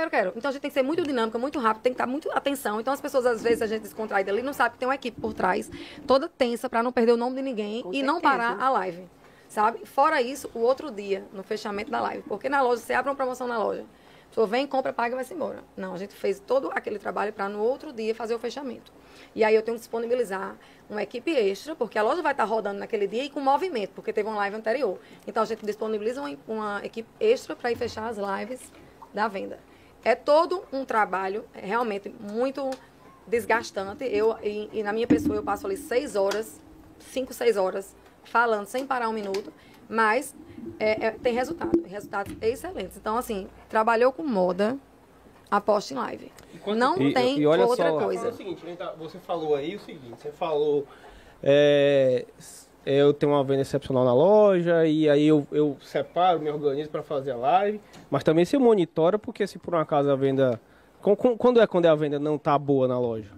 quero. Então, a gente tem que ser muito dinâmica, muito rápido, tem que estar muito atenção. Então, as pessoas, às vezes, a gente descontraída ali, não sabe que tem uma equipe por trás, toda tensa, para não perder o nome de ninguém Com e não certeza. parar a live, sabe? Fora isso, o outro dia, no fechamento da live. Porque na loja, você abre uma promoção na loja. A pessoa vem, compra, paga e vai-se embora. Não, a gente fez todo aquele trabalho para no outro dia fazer o fechamento. E aí eu tenho que disponibilizar uma equipe extra, porque a loja vai estar rodando naquele dia e com movimento, porque teve uma live anterior. Então a gente disponibiliza uma equipe extra para ir fechar as lives da venda. É todo um trabalho realmente muito desgastante. E na minha pessoa eu passo ali 6 horas, 5, 6 horas, falando sem parar um minuto, mas tem resultados excelentes. Então, assim, trabalhou com moda, aposta em live. Não tem olha outra só, coisa. É o seguinte, você falou aí o seguinte, você falou, eu tenho uma venda excepcional na loja, e aí eu separo, me organizo para fazer a live, mas também você monitora, porque se por um acaso a venda, quando a venda não tá boa na loja?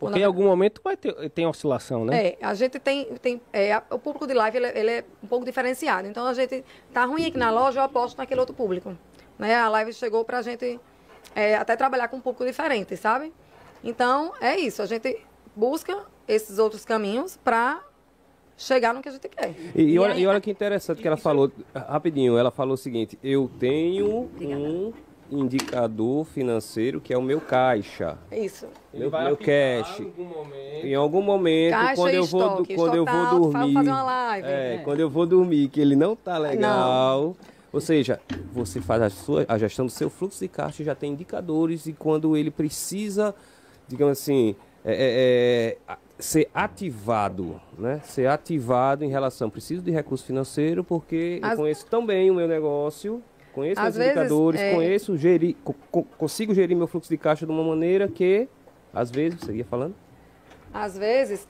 Porque em algum momento tem oscilação, né? A gente o público de live ele é um pouco diferenciado. Então, a gente tá ruim aqui na loja, eu aposto naquele outro público. Né? A live chegou pra gente até trabalhar com um público diferente, sabe? Então, é isso. A gente busca esses outros caminhos pra chegar no que a gente quer. E olha que interessante que ela falou, rapidinho, ela falou o seguinte, eu tenho um indicador financeiro que é o meu caixa. Isso. Meu cash. Em algum momento, Caixa quando eu vou dormir, fazer uma live. quando eu vou dormir, que ele não tá legal. Ou seja, você faz a gestão do seu fluxo de caixa, já tem indicadores e quando ele precisa, digamos assim, ser ativado, né? Ser ativado em relação, preciso de recurso financeiro porque eu conheço tão bem o meu negócio. Conheço os indicadores, consigo gerir meu fluxo de caixa de uma maneira que, às vezes, você ia falando? Às vezes,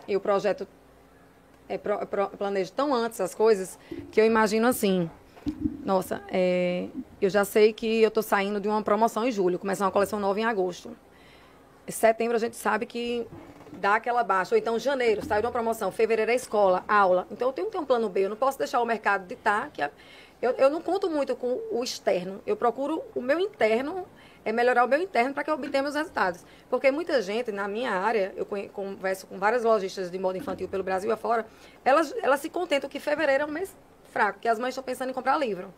eu projeto, planejo tão antes as coisas, que eu imagino assim, nossa, eu já sei que eu estou saindo de uma promoção em julho, começa uma coleção nova em agosto. Em setembro a gente sabe que dá aquela baixa, ou então janeiro, saiu de uma promoção, fevereiro é escola, aula. Então eu tenho que ter um plano B, eu não posso deixar o mercado ditar que... Eu não conto muito com o externo, eu procuro o meu interno, melhorar o meu interno para que eu obtenha meus resultados. Porque muita gente, na minha área, eu converso com várias lojistas de moda infantil pelo Brasil e afora, elas se contentam que fevereiro é um mês fraco, que as mães estão pensando em comprar livro.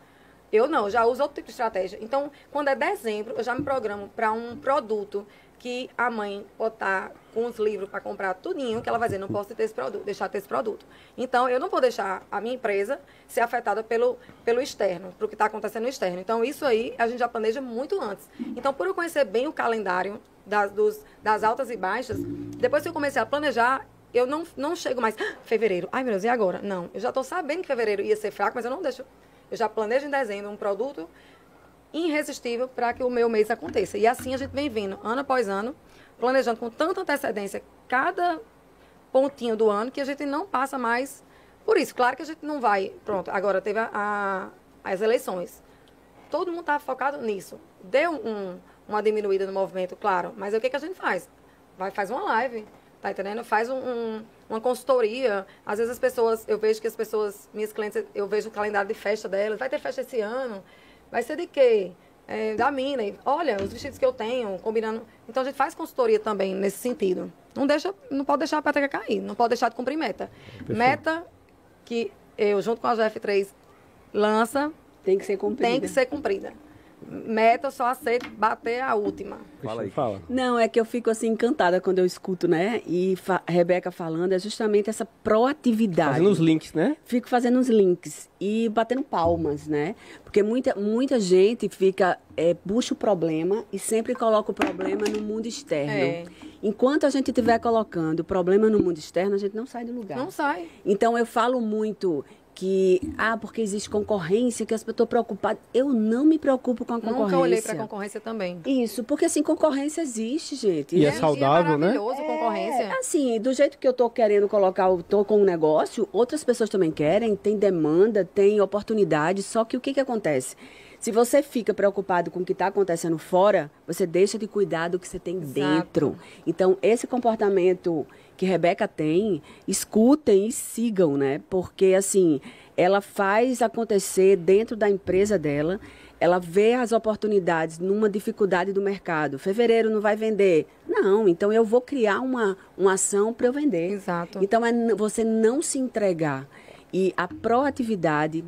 Eu não, eu já uso outro tipo de estratégia. Então, quando é dezembro, eu já me programo para um produto que a mãe botar com os livros para comprar tudinho, que ela vai dizer, não posso ter esse produto, deixar de ter esse produto. Então, eu não vou deixar a minha empresa ser afetada pelo externo, pelo que está acontecendo no externo. Então, isso aí a gente já planeja muito antes. Então, por eu conhecer bem o calendário das altas e baixas, depois que eu comecei a planejar, eu não chego mais, fevereiro, ai meu Deus, e agora? Não, eu já estou sabendo que fevereiro ia ser fraco, mas eu não deixo. Eu já planejo em dezembro um produto irresistível para que o meu mês aconteça. E assim a gente vem vindo, ano após ano, planejando com tanta antecedência cada pontinho do ano que a gente não passa mais por isso. Claro que a gente não vai... Pronto, agora teve as eleições. Todo mundo está focado nisso. Deu uma diminuída no movimento, claro. Mas o que a gente faz? Faz uma live, tá entendendo? Faz uma consultoria. Às vezes eu vejo que as pessoas, minhas clientes, eu vejo o calendário de festa delas. Vai ter festa esse ano? Vai ser de quê? Da mina. Olha, os vestidos que eu tenho, combinando. Então, a gente faz consultoria também nesse sentido. Não pode deixar a peteca cair, não pode deixar de cumprir meta. Perfeito. Meta que eu, junto com a GF3, lança... Tem que ser cumprida. Tem que ser cumprida. Meta, eu só aceito bater a última. Fala aí. Fala. Não, é que eu fico assim encantada quando eu escuto, né? E a Rebeca falando, é justamente essa proatividade. Fazendo os links, né? Fico fazendo os links e batendo palmas, né? Porque muita gente puxa o problema e sempre coloca o problema no mundo externo. Enquanto a gente estiver colocando o problema no mundo externo, a gente não sai do lugar. Não sai. Então, eu falo muito... porque existe concorrência, que eu estou preocupada. Eu não me preocupo com a concorrência. Nunca olhei para a concorrência também. Isso, porque assim, concorrência existe, gente. E é saudável, né? É maravilhoso concorrência. Assim, do jeito que eu estou querendo colocar, estou com um negócio, outras pessoas também querem, tem demanda, tem oportunidade, só que o que acontece? Se você fica preocupado com o que está acontecendo fora, você deixa de cuidar do que você tem dentro. Então, esse comportamento que Rebeca tem, escutem e sigam, né? Porque, assim, ela faz acontecer dentro da empresa dela, ela vê as oportunidades numa dificuldade do mercado. Fevereiro não vai vender. Não, então eu vou criar uma ação para eu vender. Exato. Então, é você não se entregar. E a proatividade,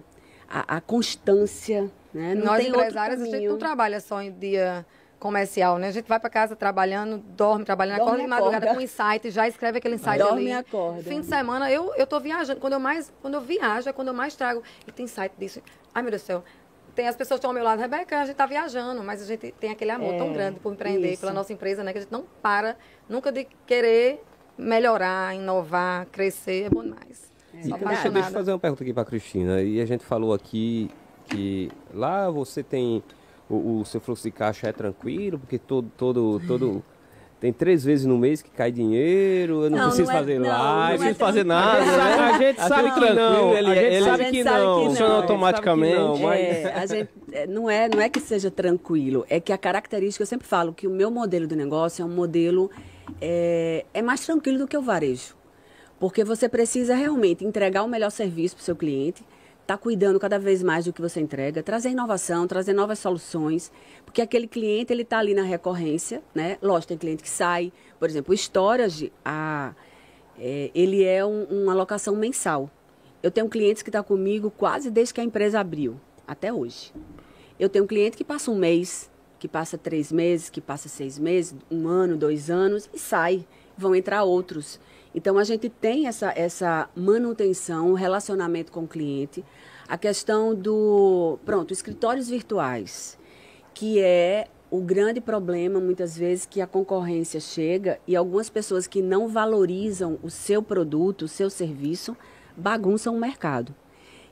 a constância... Né? Não Nós, tem empresários, a gente não trabalha só em dia comercial, né? A gente vai para casa trabalhando, dorme, trabalhando, acorda de madrugada com insight, já escreve aquele insight dorme ali. E acorda. Fim de semana, eu tô viajando. Quando eu viajo, é quando eu mais trago. E tem insight disso. Ai, meu Deus do céu. tem as pessoas que estão ao meu lado, Rebeca, a gente está viajando, mas a gente tem aquele amor tão grande por empreender, isso. pela nossa empresa, né? Que a gente não para nunca de querer melhorar, inovar, crescer, é bom demais. Sou Deixa eu fazer uma pergunta aqui para a Cristina. E a gente falou aqui que lá você tem o seu fluxo de caixa é tranquilo, porque todo tem 3 vezes no mês que cai dinheiro, eu não preciso fazer live, não preciso fazer nada, né? A gente sabe que não, ele sabe que não, funciona automaticamente. Não é que seja tranquilo, é que a característica, eu sempre falo que o meu modelo de negócio é um modelo é mais tranquilo do que o varejo. Porque você precisa realmente entregar o melhor serviço para o seu cliente, tá cuidando cada vez mais do que você entrega, trazer inovação, trazer novas soluções, porque aquele cliente, ele está ali na recorrência, né? Lógico, tem cliente que sai, por exemplo, o Storage, ele é uma alocação mensal. Eu tenho clientes que estão comigo quase desde que a empresa abriu, até hoje. Eu tenho cliente que passa 1 mês, que passa 3 meses, que passa 6 meses, 1 ano, 2 anos, e sai, vão entrar outros. Então, a gente tem essa manutenção, o relacionamento com o cliente. A questão escritórios virtuais, que é o grande problema, muitas vezes, que a concorrência chega e algumas pessoas que não valorizam o seu produto, o seu serviço, bagunçam o mercado.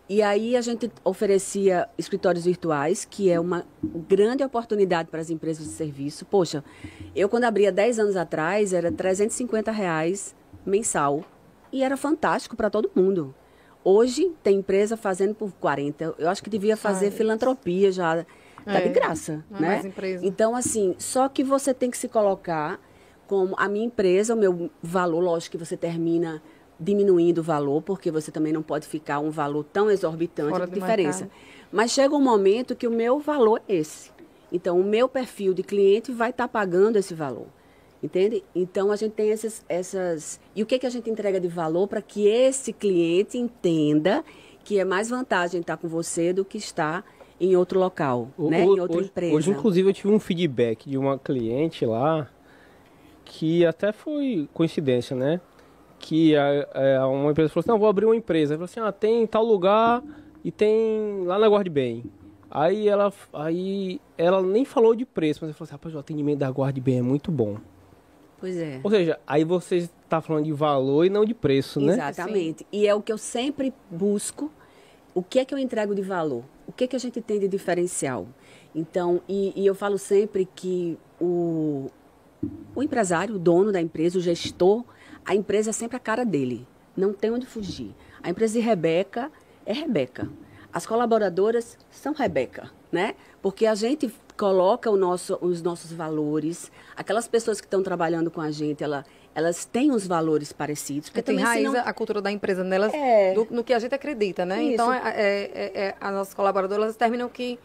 E aí a gente oferecia escritórios virtuais, que é uma grande oportunidade para as empresas de serviço. Poxa, eu quando abria 10 anos atrás, era R$350 mensal e era fantástico para todo mundo. Hoje tem empresa fazendo por 40. Eu acho que devia fazer filantropia já, tá de graça, não né? é mais empresa. Então assim, só que você tem que se colocar como a minha empresa, o meu valor, lógico que você termina diminuindo o valor, porque você também não pode ficar um valor tão exorbitante Fora de do diferença. mercado. Mas chega um momento que o meu valor é esse. Então, o meu perfil de cliente vai estar pagando esse valor. Entende? Então, a gente tem essas... E o que a gente entrega de valor para que esse cliente entenda que é mais vantagem estar com você do que estar em outro local, né? Em outra empresa. Hoje, inclusive, eu tive um feedback de uma cliente lá, que até foi coincidência, né? Que uma empresa falou assim, não, vou abrir uma empresa. Ela falou assim, tem em tal lugar e tem lá na Guarde Bem. Aí ela nem falou de preço, mas ela falou assim, rapaz, o atendimento da Guarde Bem é muito bom. Pois é. Ou seja, aí você está falando de valor e não de preço, né? Exatamente. Sim. E é o que eu sempre busco. O que é que eu entrego de valor? O que é que a gente tem de diferencial? Então, e eu falo sempre que o empresário, o dono da empresa, o gestor, a empresa é sempre a cara dele. Não tem onde fugir. A empresa de Rebeca é Rebeca. As colaboradoras são Rebeca, né? Porque a gente coloca os nossos valores. Aquelas pessoas que estão trabalhando com a gente, elas têm os valores parecidos. Porque tem raiz a cultura da empresa nelas, no que a gente acredita, né? Isso. Então, as nossas colaboradoras elas terminam que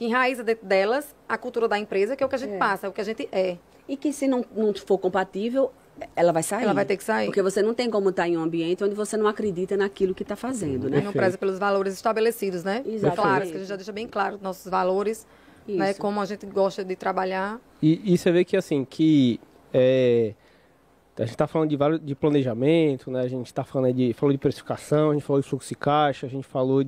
enraiza dentro delas a cultura da empresa, que é o que a gente passa, é o que a gente é. E que se não for compatível, ela vai sair. Ela vai ter que sair. Porque você não tem como estar em um ambiente onde você não acredita naquilo que está fazendo, né? Não preza pelos valores estabelecidos, né? Exatamente. Claros, que a gente já deixa bem claro nossos valores, né? Como a gente gosta de trabalhar. E você vê que, assim, a gente está falando de planejamento, né? A gente está falando falou de precificação, a gente falou de fluxo de caixa, a gente falou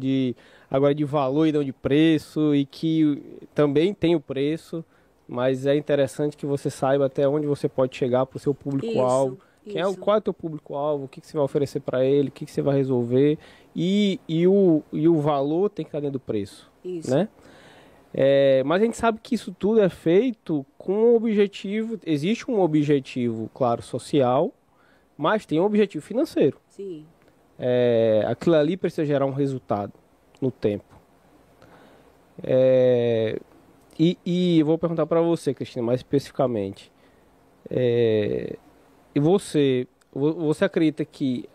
agora de valor e não de preço, e que também tem o preço, mas é interessante que você saiba até onde você pode chegar para o seu público-alvo. Qual é o teu público-alvo, o que você vai oferecer para ele, o que você vai resolver, e o valor tem que estar dentro do preço. Isso. Né? Mas a gente sabe que isso tudo é feito com um objetivo, existe um objetivo, claro, social, mas tem um objetivo financeiro. Sim. Aquilo ali precisa gerar um resultado no tempo. E eu vou perguntar para você, Cristina, mais especificamente. E você acredita que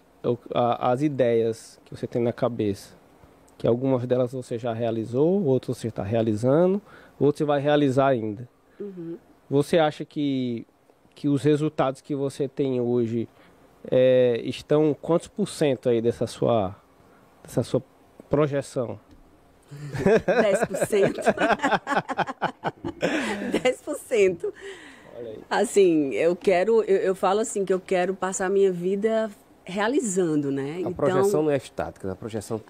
as ideias que você tem na cabeça, que algumas delas você já realizou, outras você está realizando, outras você vai realizar ainda. Uhum. Você acha que os resultados que você tem hoje estão quantos % aí dessa sua projeção? 10%. 10%. Olha aí. Assim, eu falo assim, que eu quero passar a minha vida realizando, né? A projeção não é estática, a projeção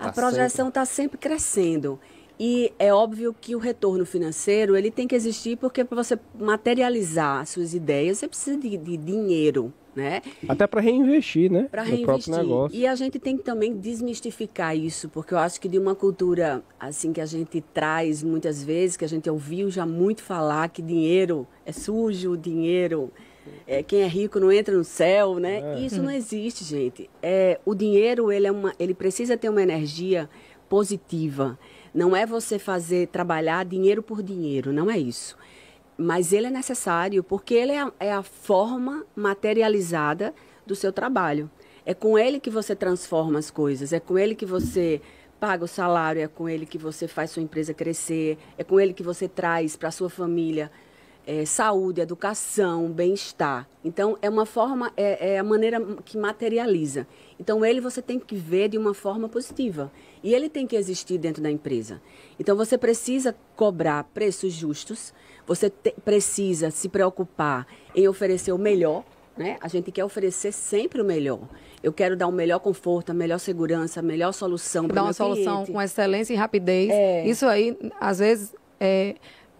está sempre crescendo. E é óbvio que o retorno financeiro ele tem que existir porque para você materializar as suas ideias, você precisa de dinheiro, né? Até para reinvestir, né? Para No próprio reinvestir. negócio. E a gente tem que também desmistificar isso, porque eu acho que de uma cultura assim que a gente traz muitas vezes, que a gente ouviu já muito falar que dinheiro é sujo, dinheiro quem é rico não entra no céu, né? E isso não existe, gente. O dinheiro ele precisa ter uma energia positiva. Não é você trabalhar dinheiro por dinheiro, não é isso. Mas ele é necessário porque ele é a forma materializada do seu trabalho. É com ele que você transforma as coisas, é com ele que você paga o salário, é com ele que você faz sua empresa crescer, é com ele que você traz para a sua família saúde, educação, bem-estar. Então, é uma forma, é a maneira que materializa. Então, você tem que ver de uma forma positiva. E ele tem que existir dentro da empresa. Então, você precisa cobrar preços justos, você precisa se preocupar em oferecer o melhor, né? A gente quer oferecer sempre o melhor. Eu quero dar o melhor conforto, a melhor segurança, a melhor solução para o meu cliente. Dar uma solução com excelência e rapidez. Isso aí, às vezes,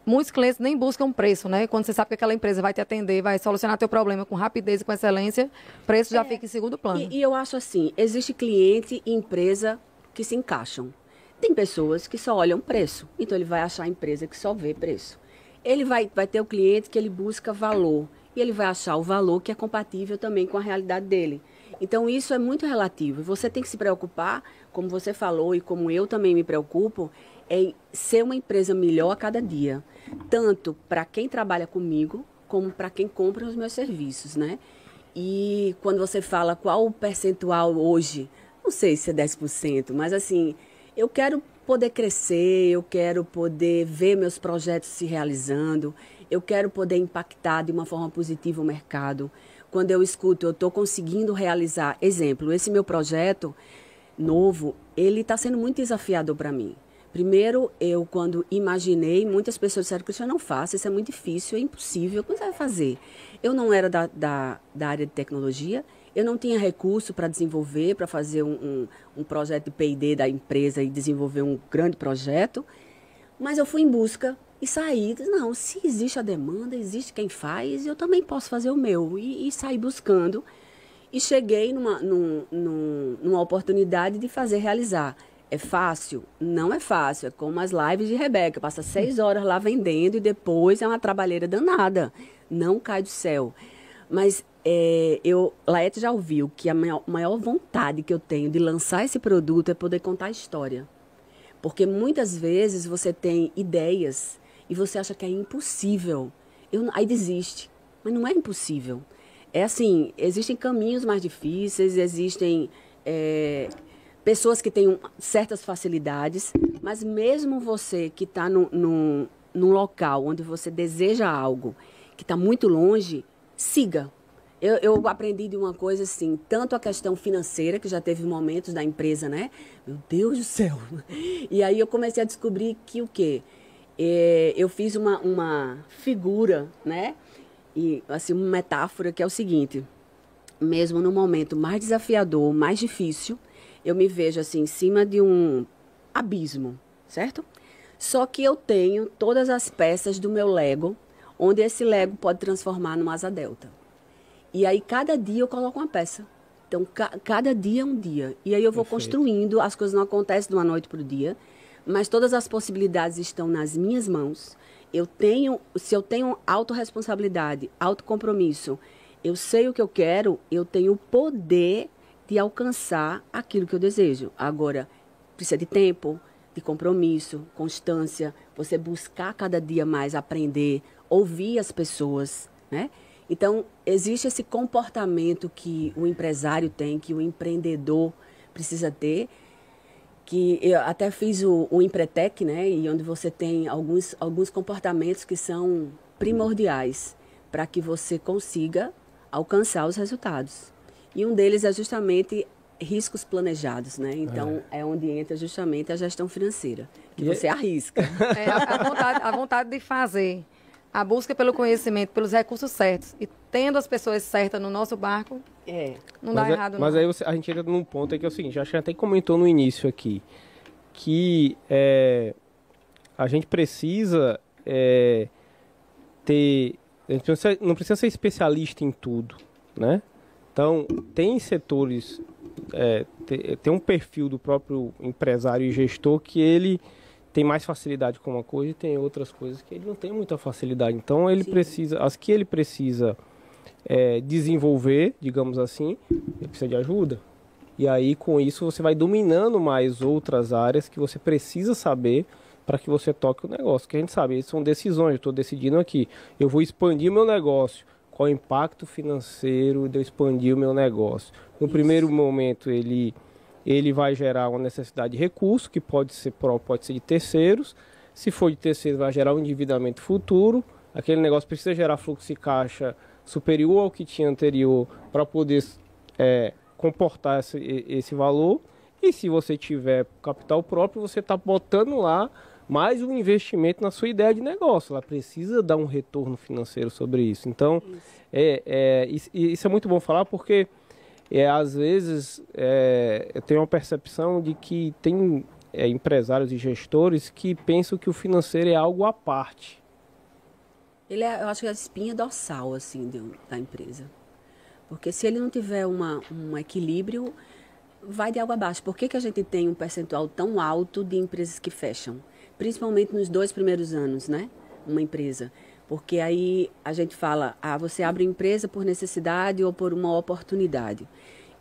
muitos clientes nem buscam preço, né? Quando você sabe que aquela empresa vai te atender, vai solucionar teu problema com rapidez e com excelência, preço já fica em segundo plano. E eu acho assim, existe cliente e empresa que se encaixam. Tem pessoas que só olham preço, então ele vai achar a empresa que só vê preço. Ele vai ter o cliente que ele busca valor, e ele vai achar o valor que é compatível também com a realidade dele. Então, isso é muito relativo. Você tem que se preocupar, como você falou e como eu também me preocupo, em ser uma empresa melhor a cada dia. Tanto para quem trabalha comigo, como para quem compra os meus serviços, né? E quando você fala qual o percentual hoje, não sei se é 10%, mas assim, eu quero poder crescer, eu quero poder ver meus projetos se realizando, eu quero poder impactar de uma forma positiva o mercado. Quando eu escuto, eu estou conseguindo realizar. Exemplo, esse meu projeto novo, ele está sendo muito desafiador para mim. Primeiro, quando imaginei, muitas pessoas disseram que eu não faço, isso é muito difícil, é impossível, como você vai fazer? Eu não era da área de tecnologia, eu não tinha recurso para desenvolver, para fazer um projeto de P&D da empresa e desenvolver um grande projeto, mas eu fui em busca e saí, disse, não, se existe a demanda, existe quem faz, eu também posso fazer o meu, e saí buscando, e cheguei numa oportunidade de realizar. É fácil? Não é fácil. É como as lives de Rebeca. Passa 6 horas lá vendendo e depois é uma trabalheira danada. Não cai do céu. Mas Laete já ouviu que a maior vontade que eu tenho de lançar esse produto é poder contar a história. Porque muitas vezes você tem ideias e você acha que é impossível. Aí desiste. Mas não é impossível. É assim, existem caminhos mais difíceis, existem pessoas que têm certas facilidades, mas mesmo você que está num local onde você deseja algo que está muito longe, siga. Eu aprendi de uma coisa assim, tanto a questão financeira, que já teve momentos da empresa, né? Meu Deus do céu! E aí eu comecei a descobrir que o quê? Eu fiz uma figura, né? E assim, uma metáfora que é o seguinte, mesmo no momento mais desafiador, mais difícil, eu me vejo assim, em cima de um abismo, certo? Só que eu tenho todas as peças do meu Lego, onde esse Lego pode transformar numa asa delta. E aí, cada dia eu coloco uma peça. Então, cada dia é um dia. E aí eu vou construindo, as coisas não acontecem de uma noite para o dia, mas todas as possibilidades estão nas minhas mãos. Se eu tenho autorresponsabilidade, autocompromisso, eu sei o que eu quero, eu tenho o poder de alcançar aquilo que eu desejo. Agora, precisa de tempo, de compromisso, constância, você buscar cada dia mais aprender, ouvir as pessoas, né? Então, existe esse comportamento que o empresário tem, que o empreendedor precisa ter, que eu até fiz o Empretec, né? E onde você tem alguns comportamentos que são primordiais para que você consiga alcançar os resultados. E um deles é justamente riscos planejados, né? Então, é onde entra justamente a gestão financeira, que você arrisca. A vontade de fazer, a busca pelo conhecimento, pelos recursos certos e tendo as pessoas certas no nosso barco, não dá errado não. Mas aí a gente entra num ponto aí que é o seguinte, acho que até comentou no início aqui, que a gente precisa não precisa ser especialista em tudo, né? Então, tem setores, tem um perfil do próprio empresário e gestor que ele tem mais facilidade com uma coisa e tem outras coisas que ele não tem muita facilidade. Então, ele precisa, as que ele precisa desenvolver, digamos assim, ele precisa de ajuda. E aí, com isso, você vai dominando mais outras áreas que você precisa saber para que você toque o negócio. Que a gente sabe, são decisões, eu estou decidindo aqui, eu vou expandir o meu negócio. Qual o impacto financeiro de eu expandir o meu negócio? No primeiro momento, ele vai gerar uma necessidade de recurso, que pode ser de terceiros. Se for de terceiros, vai gerar um endividamento futuro. Aquele negócio precisa gerar fluxo de caixa superior ao que tinha anterior para poder comportar esse valor. E se você tiver capital próprio, você está botando lá mais um investimento na sua ideia de negócio. Ela precisa dar um retorno financeiro sobre isso. Então, isso é muito bom falar porque, às vezes, eu tenho uma percepção de que tem empresários e gestores que pensam que o financeiro é algo à parte. Eu acho que é a espinha dorsal, assim, da empresa. Porque se ele não tiver um equilíbrio, vai de água abaixo. Por que a gente tem um percentual tão alto de empresas que fecham? Principalmente nos 2 primeiros anos, né? Uma empresa. Porque aí a gente fala, você abre empresa por necessidade ou por uma oportunidade.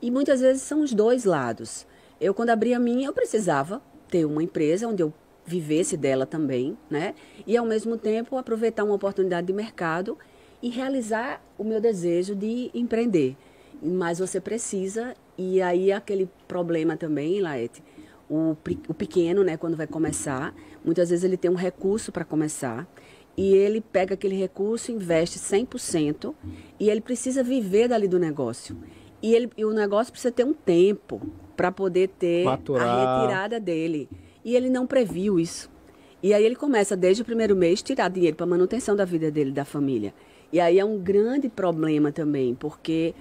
E muitas vezes são os dois lados. Eu, quando abri a minha, eu precisava ter uma empresa onde eu vivesse dela também, né? E, ao mesmo tempo, aproveitar uma oportunidade de mercado e realizar o meu desejo de empreender. Mas você precisa, e aí aquele problema também, Laete, o pequeno, né, quando vai começar, muitas vezes ele tem um recurso para começar, e ele pega aquele recurso, investe 100%, e ele precisa viver dali do negócio. E o negócio precisa ter um tempo para poder ter maturar a retirada dele. E ele não previu isso. E aí ele começa, desde o primeiro mês, tirar dinheiro para manutenção da vida dele, da família. E aí é um grande problema também, porque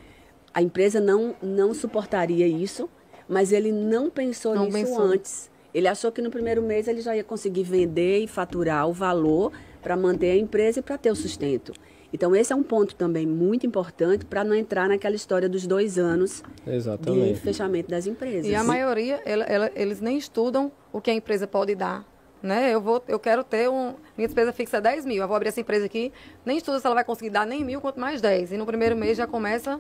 a empresa não suportaria isso, mas ele não pensou nisso antes. Ele achou que no primeiro mês ele já ia conseguir vender e faturar o valor para manter a empresa e para ter o sustento. Então, esse é um ponto também muito importante para não entrar naquela história dos 2 anos de fechamento das empresas. E a maioria, eles nem estudam o que a empresa pode dar. Né? Eu quero ter minha despesa fixa é 10 mil, eu vou abrir essa empresa aqui, nem estuda se ela vai conseguir dar nem 1.000, quanto mais 10. E no primeiro mês já começa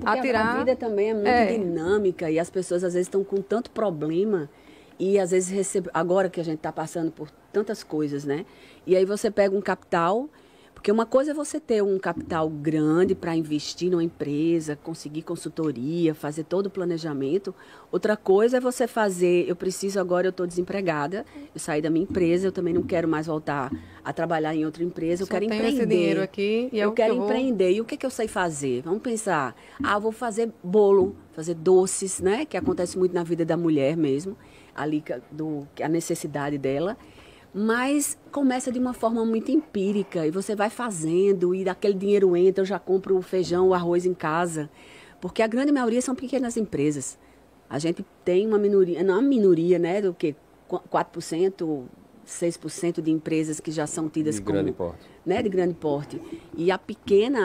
a tirar. A vida também é muito dinâmica e as pessoas às vezes estão com tanto problema e às vezes agora que a gente está passando por tantas coisas, né? E aí você pega um capital, porque uma coisa é você ter um capital grande para investir numa empresa, conseguir consultoria, fazer todo o planejamento. Outra coisa é você fazer, eu estou desempregada, eu saí da minha empresa, eu também não quero mais voltar a trabalhar em outra empresa, eu quero empreender. Esse dinheiro aqui e eu quero empreender. E o que eu sei fazer? Vamos pensar, vou fazer bolo, fazer doces, né? Que acontece muito na vida da mulher mesmo, ali a necessidade dela. Mas começa de uma forma muito empírica e você vai fazendo e aquele dinheiro entra, eu já compro o feijão, o arroz em casa. Porque a grande maioria são pequenas empresas. A gente tem uma minoria, não uma minoria, né, do que 4%, 6% de empresas que já são tidas como... grande porte. Né, de grande porte. E a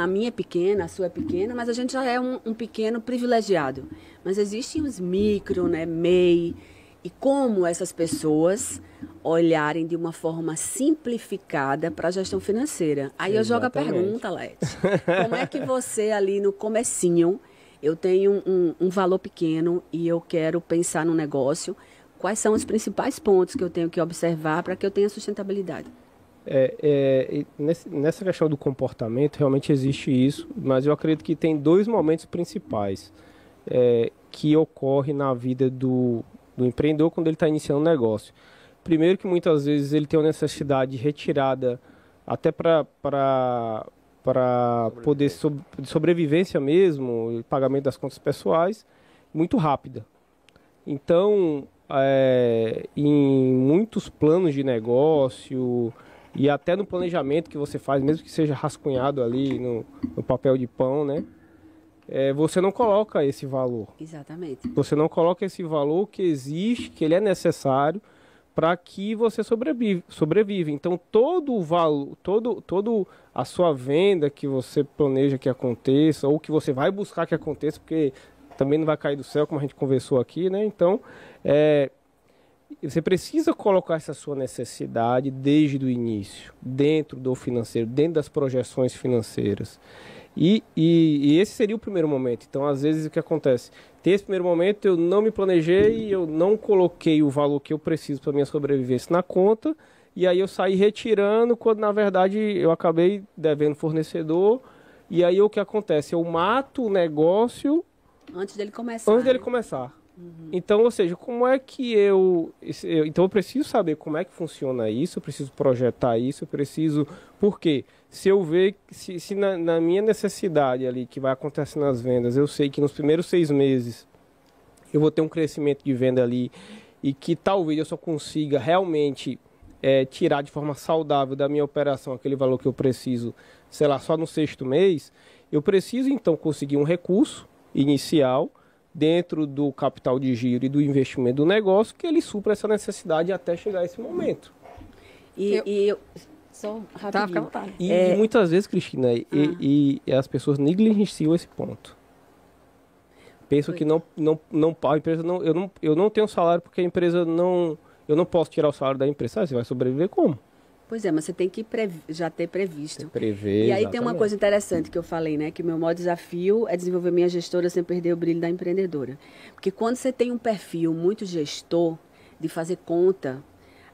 minha é pequena, a sua é pequena, mas a gente já é um pequeno privilegiado. Mas existem os micro, né, MEI... E como essas pessoas olharem de uma forma simplificada para a gestão financeira. Aí eu jogo a pergunta, Lete. Como é que você ali no comecinho, eu tenho um valor pequeno e eu quero pensar no negócio, quais são os principais pontos que eu tenho que observar para que eu tenha sustentabilidade? Nessa questão do comportamento, realmente existe isso, mas eu acredito que tem 2 momentos principais que ocorrem na vida do empreendedor quando ele está iniciando um negócio. Primeiro que muitas vezes ele tem uma necessidade de retirada até para poder de sobrevivência mesmo, pagamento das contas pessoais, muito rápida. Então, em muitos planos de negócio e até no planejamento que você faz, mesmo que seja rascunhado ali no papel de pão, né? Você não coloca esse valor. Exatamente. Você não coloca esse valor que existe, que ele é necessário para que você sobrevive. Então, todo o valor, todo a sua venda que você planeja que aconteça, ou que você vai buscar que aconteça, porque também não vai cair do céu, como a gente conversou aqui, né? Então, você precisa colocar essa sua necessidade desde o início, dentro do financeiro, dentro das projeções financeiras. E esse seria o primeiro momento. Então, às vezes, o que acontece? Nesse primeiro momento, eu não me planejei, eu não coloquei o valor que eu preciso para minha sobrevivência na conta, e aí eu saí retirando, quando, na verdade, eu acabei devendo fornecedor, e aí o que acontece? Eu mato o negócio antes dele começar. Uhum. Então, ou seja, como é que então eu preciso saber como é que funciona isso, eu preciso projetar isso, eu preciso... Por quê? Se eu ver, se na minha necessidade ali, que vai acontecer nas vendas, eu sei que nos primeiros 6 meses eu vou ter um crescimento de venda ali e que talvez eu só consiga realmente tirar de forma saudável da minha operação aquele valor que eu preciso, sei lá, só no 6º mês, eu preciso então conseguir um recurso inicial dentro do capital de giro e do investimento do negócio que ele supra essa necessidade até chegar a esse momento. Só rapidinho. E muitas vezes, Cristina, e as pessoas negligenciam esse ponto. Pensam que a empresa não, eu não tenho salário porque a empresa não, eu não posso tirar o salário da empresa. Você vai sobreviver como? Pois é, mas você tem que já ter previsto. Prever, e aí tem uma coisa interessante que eu falei, né? Que o meu maior desafio é desenvolver minha gestora sem perder o brilho da empreendedora. Porque quando você tem um perfil muito gestor, de fazer conta,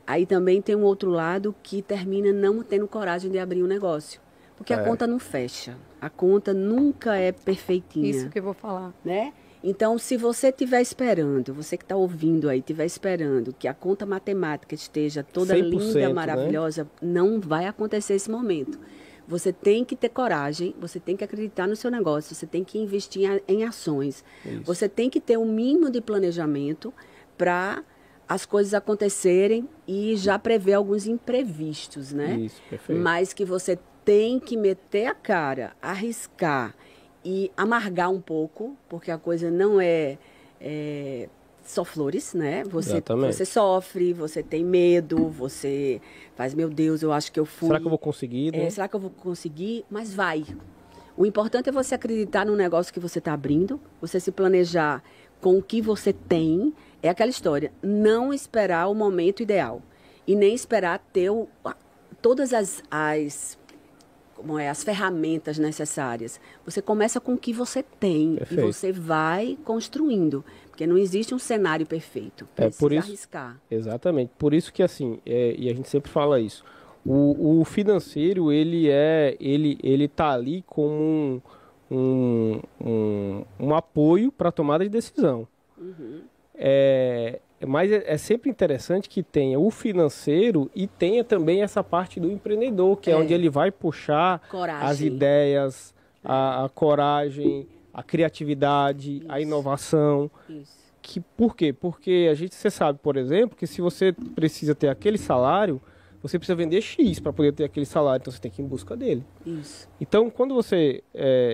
aí também tem um outro lado que termina não tendo coragem de abrir um negócio. Porque a conta não fecha. A conta nunca é perfeitinha. Isso que eu vou falar. Né? Então, se você estiver esperando, você que está ouvindo aí, estiver esperando que a conta matemática esteja toda linda, maravilhosa, né? Não vai acontecer esse momento. Você tem que ter coragem, você tem que acreditar no seu negócio, você tem que investir em ações. Isso. Você tem que ter um mínimo de planejamento para as coisas acontecerem e já prever alguns imprevistos, né? Isso, perfeito. Mas que você tem que meter a cara, arriscar e amargar um pouco, porque a coisa não é só flores, né? Você sofre, você tem medo, você faz, meu Deus, eu acho que eu fui... Será que eu vou conseguir? Né? Será que eu vou conseguir? Mas vai. O importante é você acreditar no negócio que você está abrindo, você se planejar com o que você tem. É aquela história, não esperar o momento ideal e nem esperar ter todas as ferramentas necessárias. Você começa com o que você tem. Perfeito. E você vai construindo, porque não existe um cenário perfeito. Precisa por isso, arriscar. Exatamente. Por isso que assim, e a gente sempre fala isso, o financeiro ele tá ali como um apoio para a tomada de decisão. Uhum. Mas é sempre interessante que tenha o financeiro e tenha também essa parte do empreendedor, que é onde ele vai puxar as ideias, a coragem, a criatividade, isso, a inovação. Isso. Por quê? Porque você sabe, por exemplo, que se você precisa ter aquele salário, você precisa vender X para poder ter aquele salário, então você tem que ir em busca dele. Isso. Então, quando você...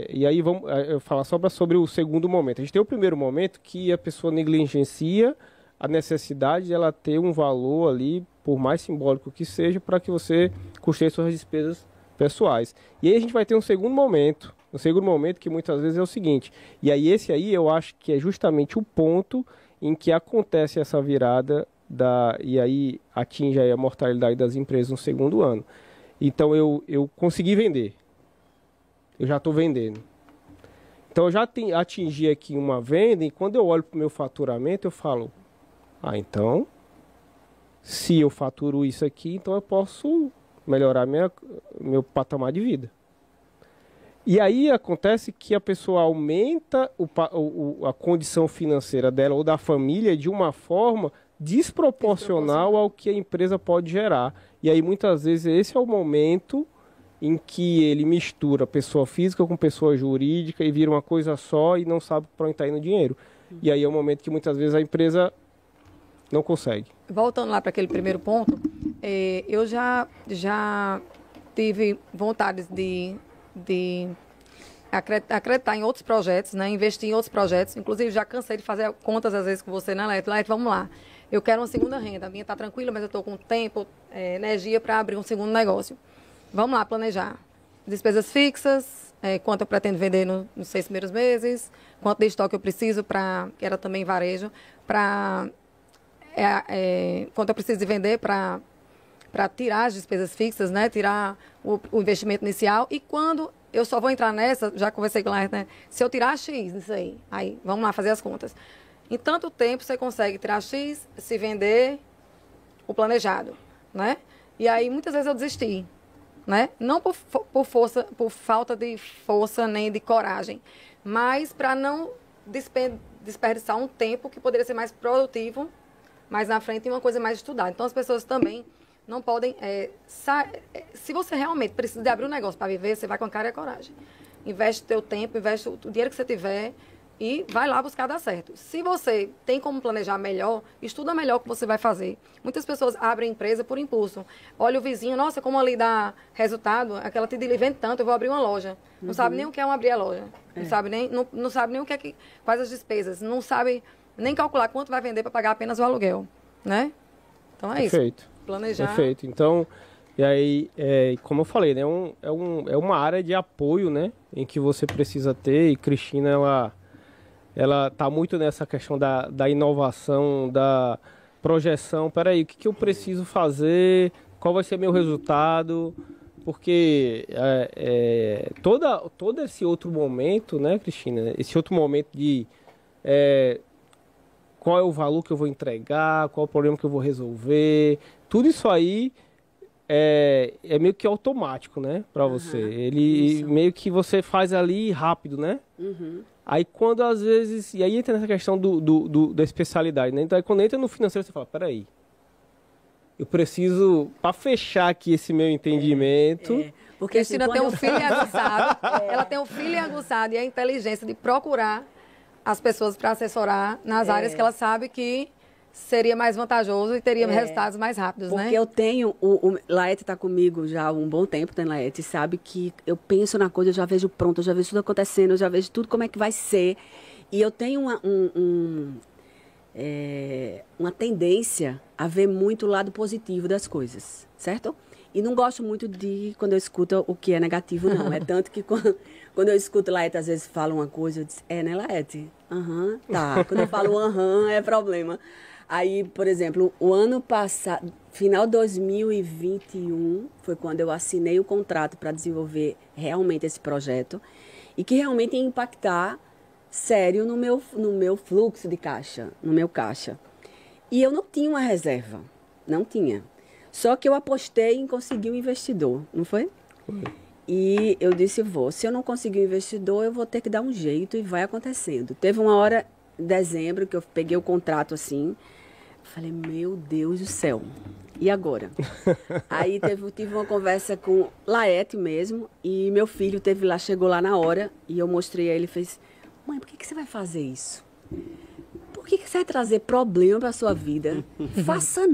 e aí vamos falar sobre o segundo momento. A gente tem o primeiro momento que a pessoa negligencia a necessidade de ela ter um valor ali, por mais simbólico que seja, para que você custeie suas despesas pessoais. E aí a gente vai ter um segundo momento que muitas vezes é o seguinte, e aí esse aí eu acho que é justamente o ponto em que acontece essa virada e aí atinge aí a mortalidade das empresas no segundo ano. Então eu consegui vender, eu já estou vendendo. Então eu já atingi aqui uma venda e quando eu olho para o meu faturamento eu falo, então se eu faturo isso aqui, então eu posso melhorar meu patamar de vida. E aí acontece que a pessoa aumenta a condição financeira dela ou da família de uma forma desproporcional ao que a empresa pode gerar. E aí muitas vezes esse é o momento em que ele mistura pessoa física com pessoa jurídica e vira uma coisa só e não sabe para onde está indo o dinheiro. E aí é o momento que muitas vezes a empresa não consegue. Voltando lá para aquele primeiro ponto, eu já tive vontades de acreditar em outros projetos, né? Investir em outros projetos. Inclusive, já cansei de fazer contas às vezes com você, né, Leto? Leto, vamos lá. eu quero uma segunda renda. A minha está tranquila, mas eu estou com tempo, energia para abrir um segundo negócio. Vamos lá, planejar. Despesas fixas, quanto eu pretendo vender nos 6 primeiros meses, quanto de estoque eu preciso que era também varejo, quanto eu preciso de vender para tirar as despesas fixas, né? Tirar o investimento inicial. E quando eu só vou entrar nessa, já conversei com ela, né? Se eu tirar X nisso aí, vamos lá fazer as contas. Em tanto tempo você consegue tirar X, se vender o planejado, né? E aí muitas vezes eu desisti, né? Não por falta de força nem de coragem, mas para não desperdiçar um tempo que poderia ser mais produtivo mais na frente e uma coisa mais estudada. Então as pessoas também não podem... se você realmente precisa de abrir um negócio para viver, você vai com a cara e a coragem. Investe o teu tempo, investe o dinheiro que você tiver e vai lá buscar dar certo. Se você tem como planejar melhor, estuda melhor o que você vai fazer. Muitas pessoas abrem empresa por impulso. Olha o vizinho, nossa, como ali dá resultado, aquela te vende tanto, eu vou abrir uma loja. Não sabe nem o que é abrir a loja. Não sabe nem o que é quais as despesas. Não sabe nem calcular quanto vai vender para pagar apenas o aluguel, né? Então é Perfeito. Isso. Planejar. Perfeito. Então, e aí, como eu falei, né, é uma área de apoio, né, em que você precisa ter, e Cristina, ela tá muito nessa questão da inovação, da projeção. Peraí, o que eu preciso fazer? Qual vai ser meu resultado? Porque todo esse outro momento, né, Cristina? Esse outro momento de qual é o valor que eu vou entregar, qual é o problema que eu vou resolver, tudo isso aí é meio que automático, né, para você. Ele meio que você faz ali rápido, né? Uhum. Aí quando às vezes... E aí entra nessa questão da especialidade, né? Então aí quando entra no financeiro você fala, peraí, eu preciso, para fechar aqui esse meu entendimento... Porque Cristina tem um filho aguçado, ela tem um filho aguçado e a inteligência de procurar as pessoas para assessorar nas áreas que ela sabe que seria mais vantajoso e teria resultados mais rápidos, porque né? Porque eu tenho... O Laete está comigo já há um bom tempo, né, Laete? Sabe que eu penso na coisa, eu já vejo pronto, eu já vejo tudo acontecendo, eu já vejo tudo como é que vai ser. E eu tenho uma tendência a ver muito o lado positivo das coisas, certo? E não gosto muito quando eu escuto o que é negativo, não. É tanto que quando eu escuto Laete, às vezes fala uma coisa, eu disse, né, Laete? Tá. Quando eu falo é problema. Aí, por exemplo, o ano passado, final de 2021, foi quando eu assinei o contrato para desenvolver realmente esse projeto e que realmente ia impactar sério no meu fluxo de caixa, no meu caixa. E eu não tinha uma reserva, não tinha. Só que eu apostei em conseguir um investidor, não foi? E eu disse, se eu não conseguir um investidor, eu vou ter que dar um jeito e vai acontecendo. Teve uma hora, em dezembro, que eu peguei o contrato assim, falei, meu Deus do céu, e agora? Aí tive uma conversa com Laete mesmo, e meu filho chegou lá na hora, e eu mostrei a ele, fez, mãe, por que você vai fazer isso? Por que você vai trazer problema para a sua vida? Faça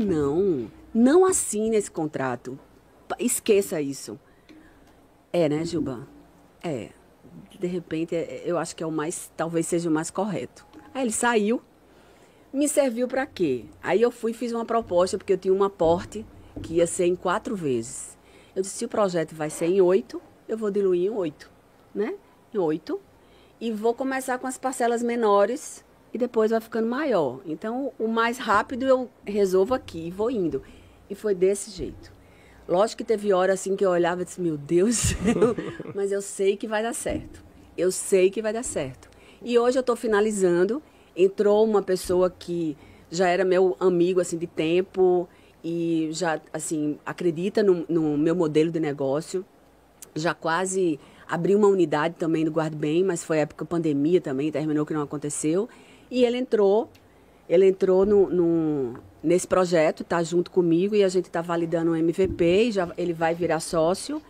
não assine esse contrato, esqueça isso. Né, Gilba? De repente, eu acho que talvez seja o mais correto. Aí ele saiu, me serviu para quê? Aí eu fiz uma proposta, porque eu tinha um aporte que ia ser em 4 vezes. Eu disse, se o projeto vai ser em 8, eu vou diluir em 8, né? Em 8, e vou começar com as parcelas menores e depois vai ficando maior. Então, o mais rápido eu resolvo aqui e vou indo. E foi desse jeito. Lógico que teve hora assim que eu olhava e disse, meu Deus, mas eu sei que vai dar certo. Eu sei que vai dar certo. E hoje eu estou finalizando. Entrou uma pessoa que já era meu amigo assim de tempo e já assim acredita no meu modelo de negócio. Já quase abri uma unidade também do Guarde Bem, mas foi época pandemia também, terminou que não aconteceu. E ele entrou nesse projeto, está junto comigo e a gente está validando um MVP, e ele vai virar sócio,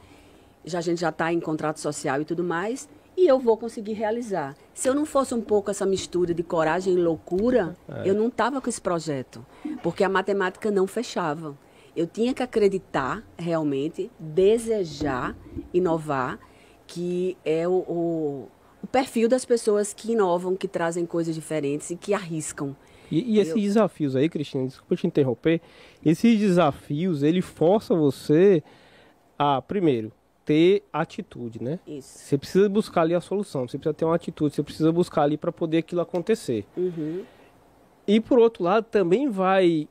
a gente já está em contrato social e tudo mais, e eu vou conseguir realizar. Se eu não fosse um pouco essa mistura de coragem e loucura, eu não estava com esse projeto, porque a matemática não fechava. Eu tinha que acreditar realmente, desejar, inovar, que é o perfil das pessoas que inovam, que trazem coisas diferentes e que arriscam. E esses desafios aí, Cristina, desculpa te interromper, esses desafios, ele força você a, primeiro, ter atitude, né? Isso. Você precisa buscar ali a solução, você precisa ter uma atitude, você precisa buscar ali para poder aquilo acontecer. Uhum. E por outro lado, também vai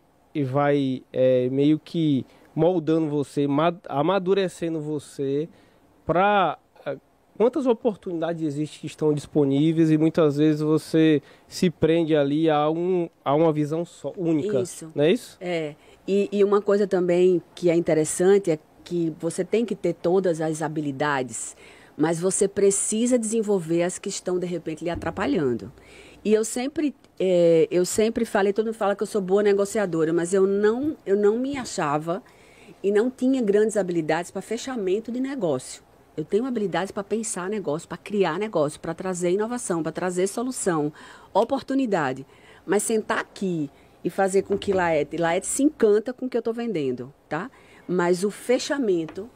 meio que moldando você, amadurecendo você para quantas oportunidades existem que estão disponíveis e muitas vezes você se prende ali a uma visão só, única. Isso. Não é isso? É. E uma coisa também que é interessante é que você tem que ter todas as habilidades, mas você precisa desenvolver as que estão, de repente, lhe atrapalhando. E eu sempre falei, todo mundo fala que eu sou boa negociadora, mas eu não me achava e não tinha grandes habilidades para fechamento de negócio. Eu tenho habilidades para pensar negócio, para criar negócio, para trazer inovação, para trazer solução, oportunidade. Mas sentar aqui e fazer com que Laerte se encanta com o que eu estou vendendo, tá? Mas o fechamento,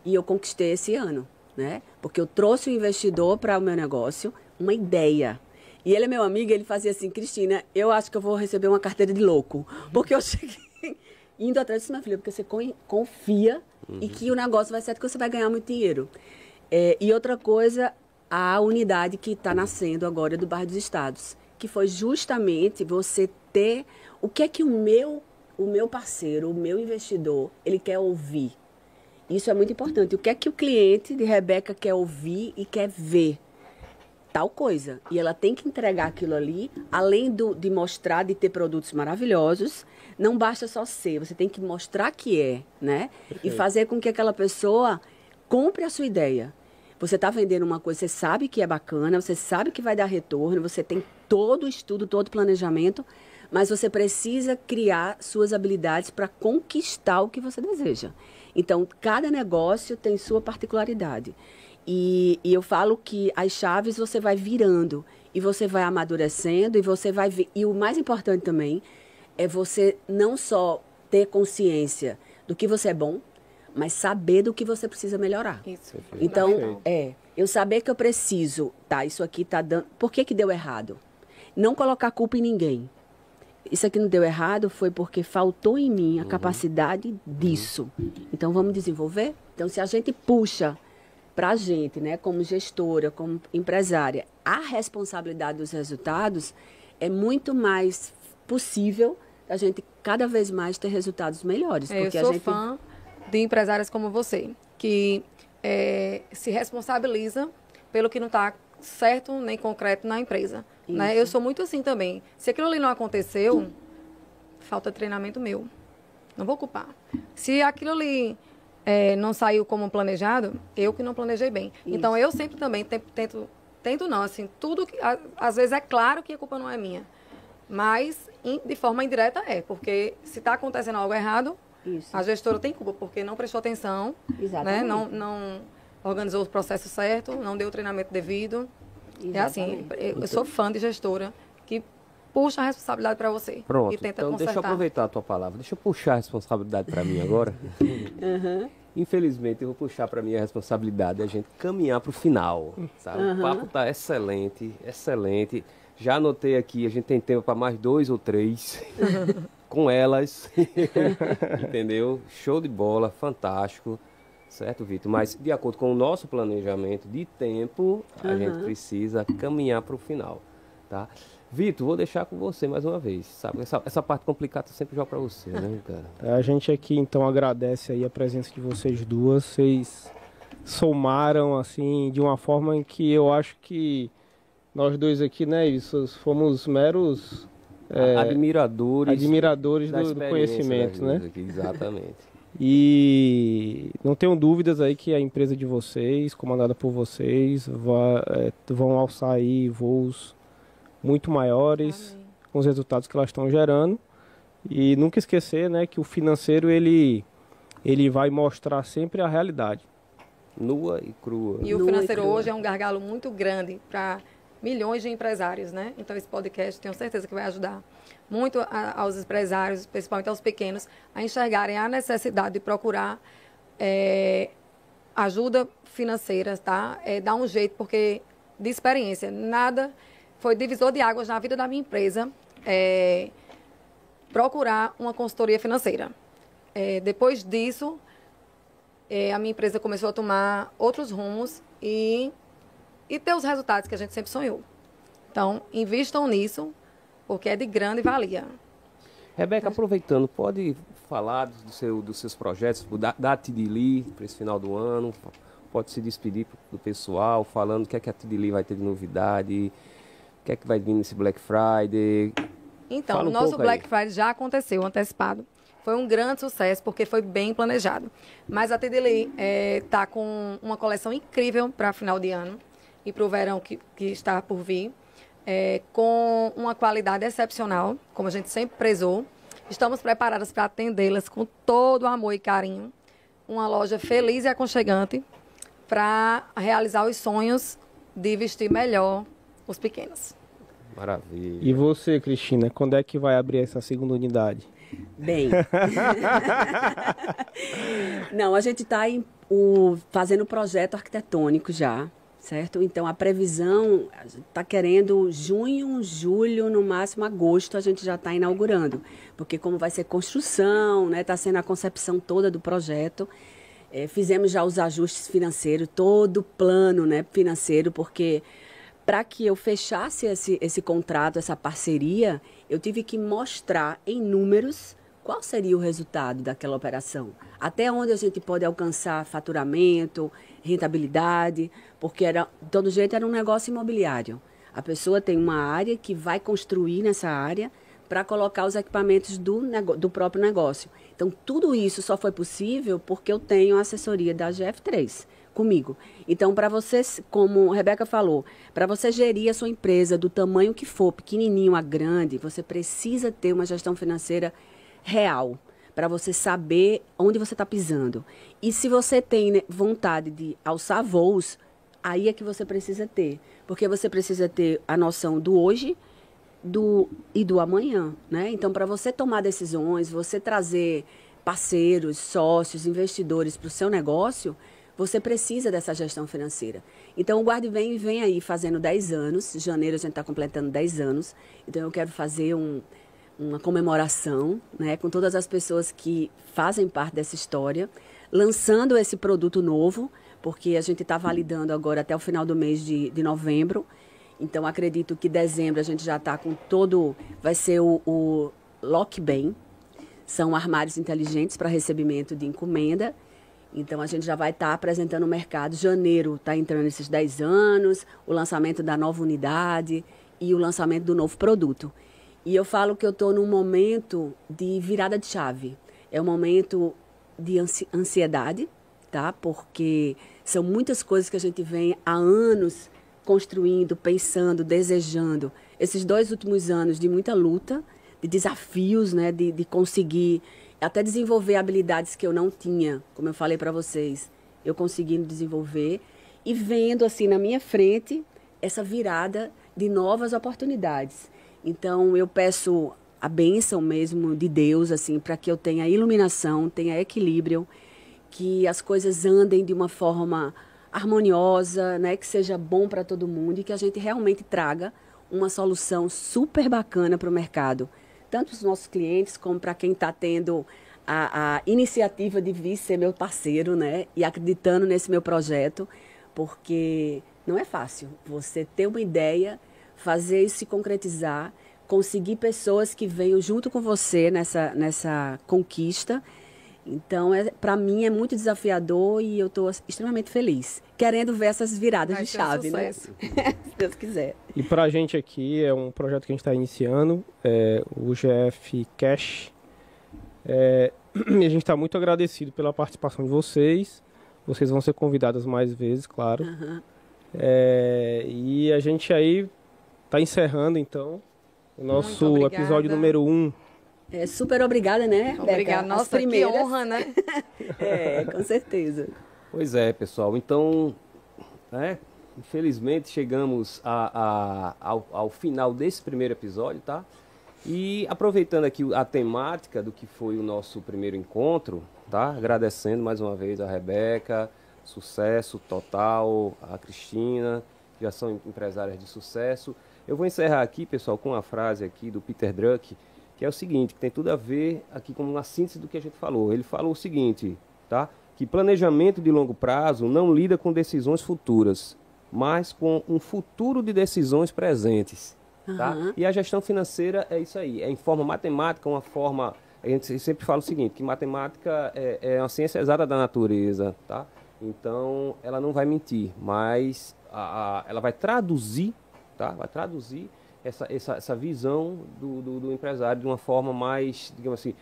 e eu conquistei esse ano, né? Porque eu trouxe um investidor para o meu negócio, uma ideia. E ele é meu amigo, ele fazia assim, Cristina, eu acho que eu vou receber uma carteira de louco. Porque eu cheguei indo atrás disso, minha filha, porque você confia e que o negócio vai ser que você vai ganhar muito dinheiro. E outra coisa, a unidade que está nascendo agora do Bairro dos Estados, que foi justamente você ter o que é que o meu parceiro, o meu investidor, ele quer ouvir. Isso é muito importante. O que é que o cliente de Rebeca quer ouvir e quer ver? Tal coisa. E ela tem que entregar aquilo ali, além de mostrar, de ter produtos maravilhosos, não basta só ser, você tem que mostrar que é, né? Perfeito. E fazer com que aquela pessoa compre a sua ideia. Você está vendendo uma coisa, você sabe que é bacana, você sabe que vai dar retorno, você tem todo o estudo, todo o planejamento, mas você precisa criar suas habilidades para conquistar o que você deseja. Então, cada negócio tem sua particularidade. E eu falo que as chaves você vai virando e você vai amadurecendo e você vai... E o mais importante também é você não só ter consciência do que você é bom, mas saber do que você precisa melhorar. Isso. Então, eu saber que eu preciso, tá, isso aqui tá dando... Por que deu errado? Não colocar culpa em ninguém. Isso aqui não deu errado foi porque faltou em mim a capacidade disso. Então, vamos desenvolver? Então, se a gente puxa para a gente, né, como gestora, como empresária, a responsabilidade dos resultados, é muito mais possível a gente cada vez mais ter resultados melhores. Porque eu sou fã de empresárias como você, que se responsabiliza pelo que não está certo nem concreto na empresa. Né? Eu sou muito assim também. Se aquilo ali não aconteceu, falta treinamento meu. Não vou culpar. Se aquilo ali não saiu como planejado, eu que não planejei bem. Isso. Então, eu sempre também tento não, assim, tudo que... Às vezes é claro que a culpa não é minha, mas de forma indireta porque se está acontecendo algo errado, a gestora tem culpa, porque não prestou atenção, né? Não organizou o processo certo, não deu o treinamento devido. Exatamente. É assim, eu sou fã de gestora que puxa a responsabilidade para você. Pronto, e tenta então consertar. deixa eu aproveitar a tua palavra. Deixa eu puxar a responsabilidade para mim agora. Infelizmente, eu vou puxar para mim a responsabilidade a gente caminhar para o final. Sabe? O papo está excelente, excelente. Já anotei aqui, a gente tem tempo para mais 2 ou 3 com elas. Entendeu? Show de bola, fantástico. Certo, Vitor? Mas, de acordo com o nosso planejamento de tempo, a gente precisa caminhar para o final, tá? Vitor, vou deixar com você mais uma vez, sabe? Essa parte complicada eu sempre jogo para você, né, cara? A gente aqui, então, agradece aí a presença de vocês duas. Vocês somaram, assim, de uma forma em que eu acho que nós dois aqui, né, isso, fomos meros... admiradores do conhecimento, né? Aqui, exatamente. E não tenho dúvidas aí que a empresa de vocês, comandada por vocês, vão alçar aí voos muito maiores. Amém. Com os resultados que elas estão gerando. E nunca esquecer, né, que o financeiro ele vai mostrar sempre a realidade. Nua e crua. E o financeiro hoje é um gargalo muito grande para milhões de empresários, né? Então esse podcast tenho certeza que vai ajudar muito aos empresários, principalmente aos pequenos, a enxergarem a necessidade de procurar ajuda financeira, tá? Dar um jeito, porque de experiência, nada foi divisor de águas na vida da minha empresa procurar uma consultoria financeira. Depois disso, a minha empresa começou a tomar outros rumos e ter os resultados que a gente sempre sonhou. Então, invistam nisso, porque é de grande valia. Rebeca, aproveitando, pode falar dos seus projetos, da Tidili para esse final do ano, pode se despedir do pessoal, falando o que é que a Tidili vai ter de novidade, o que é que vai vir nesse Black Friday. Então, o nosso Black Friday já aconteceu, antecipado. Foi um grande sucesso, porque foi bem planejado. Mas a Tidili está com uma coleção incrível para final de ano e para o verão que está por vir. Com uma qualidade excepcional, como a gente sempre prezou. Estamos preparadas para atendê-las com todo o amor e carinho. Uma loja feliz e aconchegante para realizar os sonhos de vestir melhor os pequenos. Maravilha. E você, Cristina, quando é que vai abrir essa segunda unidade? Bem, não, a gente está fazendo o projeto arquitetônico já, certo? Então, a previsão está querendo junho, julho, no máximo agosto, a gente já está inaugurando. Porque como vai ser construção, né? Está sendo a concepção toda do projeto. Fizemos já os ajustes financeiros, todo o plano, né, financeiro, porque para que eu fechasse esse contrato, essa parceria, eu tive que mostrar em números qual seria o resultado daquela operação. Até onde a gente pode alcançar faturamento, rentabilidade, porque de todo jeito era um negócio imobiliário. A pessoa tem uma área que vai construir nessa área para colocar os equipamentos do próprio negócio. Então, tudo isso só foi possível porque eu tenho a assessoria da GF3 comigo. Então, para você, como a Rebeca falou, para você gerir a sua empresa do tamanho que for, pequenininho a grande, você precisa ter uma gestão financeira real, para você saber onde você está pisando. E se você tem, né, vontade de alçar voos, aí é que você precisa ter. Porque você precisa ter a noção do hoje e do amanhã, né? Então, para você tomar decisões, você trazer parceiros, sócios, investidores para o seu negócio, você precisa dessa gestão financeira. Então, o Guarde Bem vem aí fazendo 10 anos. Em janeiro a gente está completando 10 anos. Então, eu quero fazer uma comemoração, né, com todas as pessoas que fazem parte dessa história, lançando esse produto novo, porque a gente está validando agora até o final do mês de novembro. Então, acredito que dezembro a gente já está com todo... Vai ser o Lock Bem. São armários inteligentes para recebimento de encomenda. Então, a gente já vai estar apresentando o mercado. Janeiro está entrando esses 10 anos, o lançamento da nova unidade e o lançamento do novo produto. E eu falo que eu estou num momento de virada de chave. É um momento de ansiedade, tá? Porque são muitas coisas que a gente vem há anos construindo, pensando, desejando. Esses 2 últimos anos de muita luta, de desafios, né? De conseguir até desenvolver habilidades que eu não tinha, como eu falei para vocês, eu conseguindo desenvolver e vendo assim na minha frente essa virada de novas oportunidades. Então eu peço a bênção mesmo de Deus assim para que eu tenha iluminação, tenha equilíbrio, que as coisas andem de uma forma harmoniosa, né, que seja bom para todo mundo e que a gente realmente traga uma solução super bacana para o mercado. Tanto para os nossos clientes, como para quem está tendo a iniciativa de vir ser meu parceiro, né? E acreditando nesse meu projeto, porque não é fácil você ter uma ideia, fazer isso se concretizar, conseguir pessoas que venham junto com você nessa conquista. Então, para mim, é muito desafiador e eu estou extremamente feliz, querendo ver essas viradas de chave, né? Se Deus quiser. E para a gente aqui, é um projeto que a gente está iniciando, o GF Cash. E a gente está muito agradecido pela participação de vocês. Vocês vão ser convidadas mais vezes, claro. Uhum. E a gente aí está encerrando, então, o nosso episódio número 1. Super obrigada, né? Obrigada. Nossa, que honra, né? Com certeza. Pois é, pessoal. Então, infelizmente chegamos ao final desse primeiro episódio, tá? E aproveitando aqui a temática do que foi o nosso primeiro encontro, tá? Agradecendo mais uma vez a Rebeca, sucesso total, a Cristina, já são empresárias de sucesso. Eu vou encerrar aqui, pessoal, com uma frase aqui do Peter Drucker, que é o seguinte, que tem tudo a ver aqui com uma síntese do que a gente falou. Ele falou o seguinte, tá? Que planejamento de longo prazo não lida com decisões futuras, mas com um futuro de decisões presentes. Tá? E a gestão financeira é isso aí, é em forma matemática, uma forma... A gente sempre fala o seguinte, que matemática é uma ciência exata da natureza, tá? Então, ela não vai mentir, mas ela vai traduzir, tá? Vai traduzir essa visão do empresário de uma forma mais, digamos assim,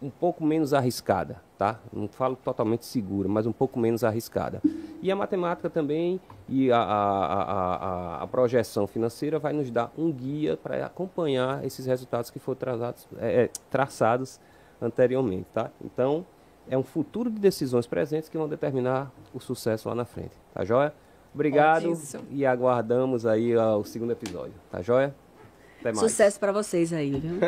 um pouco menos arriscada, tá? Não falo totalmente segura, mas um pouco menos arriscada. E a matemática também e a projeção financeira vai nos dar um guia para acompanhar esses resultados que foram traçados anteriormente, tá? Então, é um futuro de decisões presentes que vão determinar o sucesso lá na frente, tá joia? Obrigado e aguardamos aí o segundo episódio, tá joia? Até mais. Sucesso para vocês aí, viu?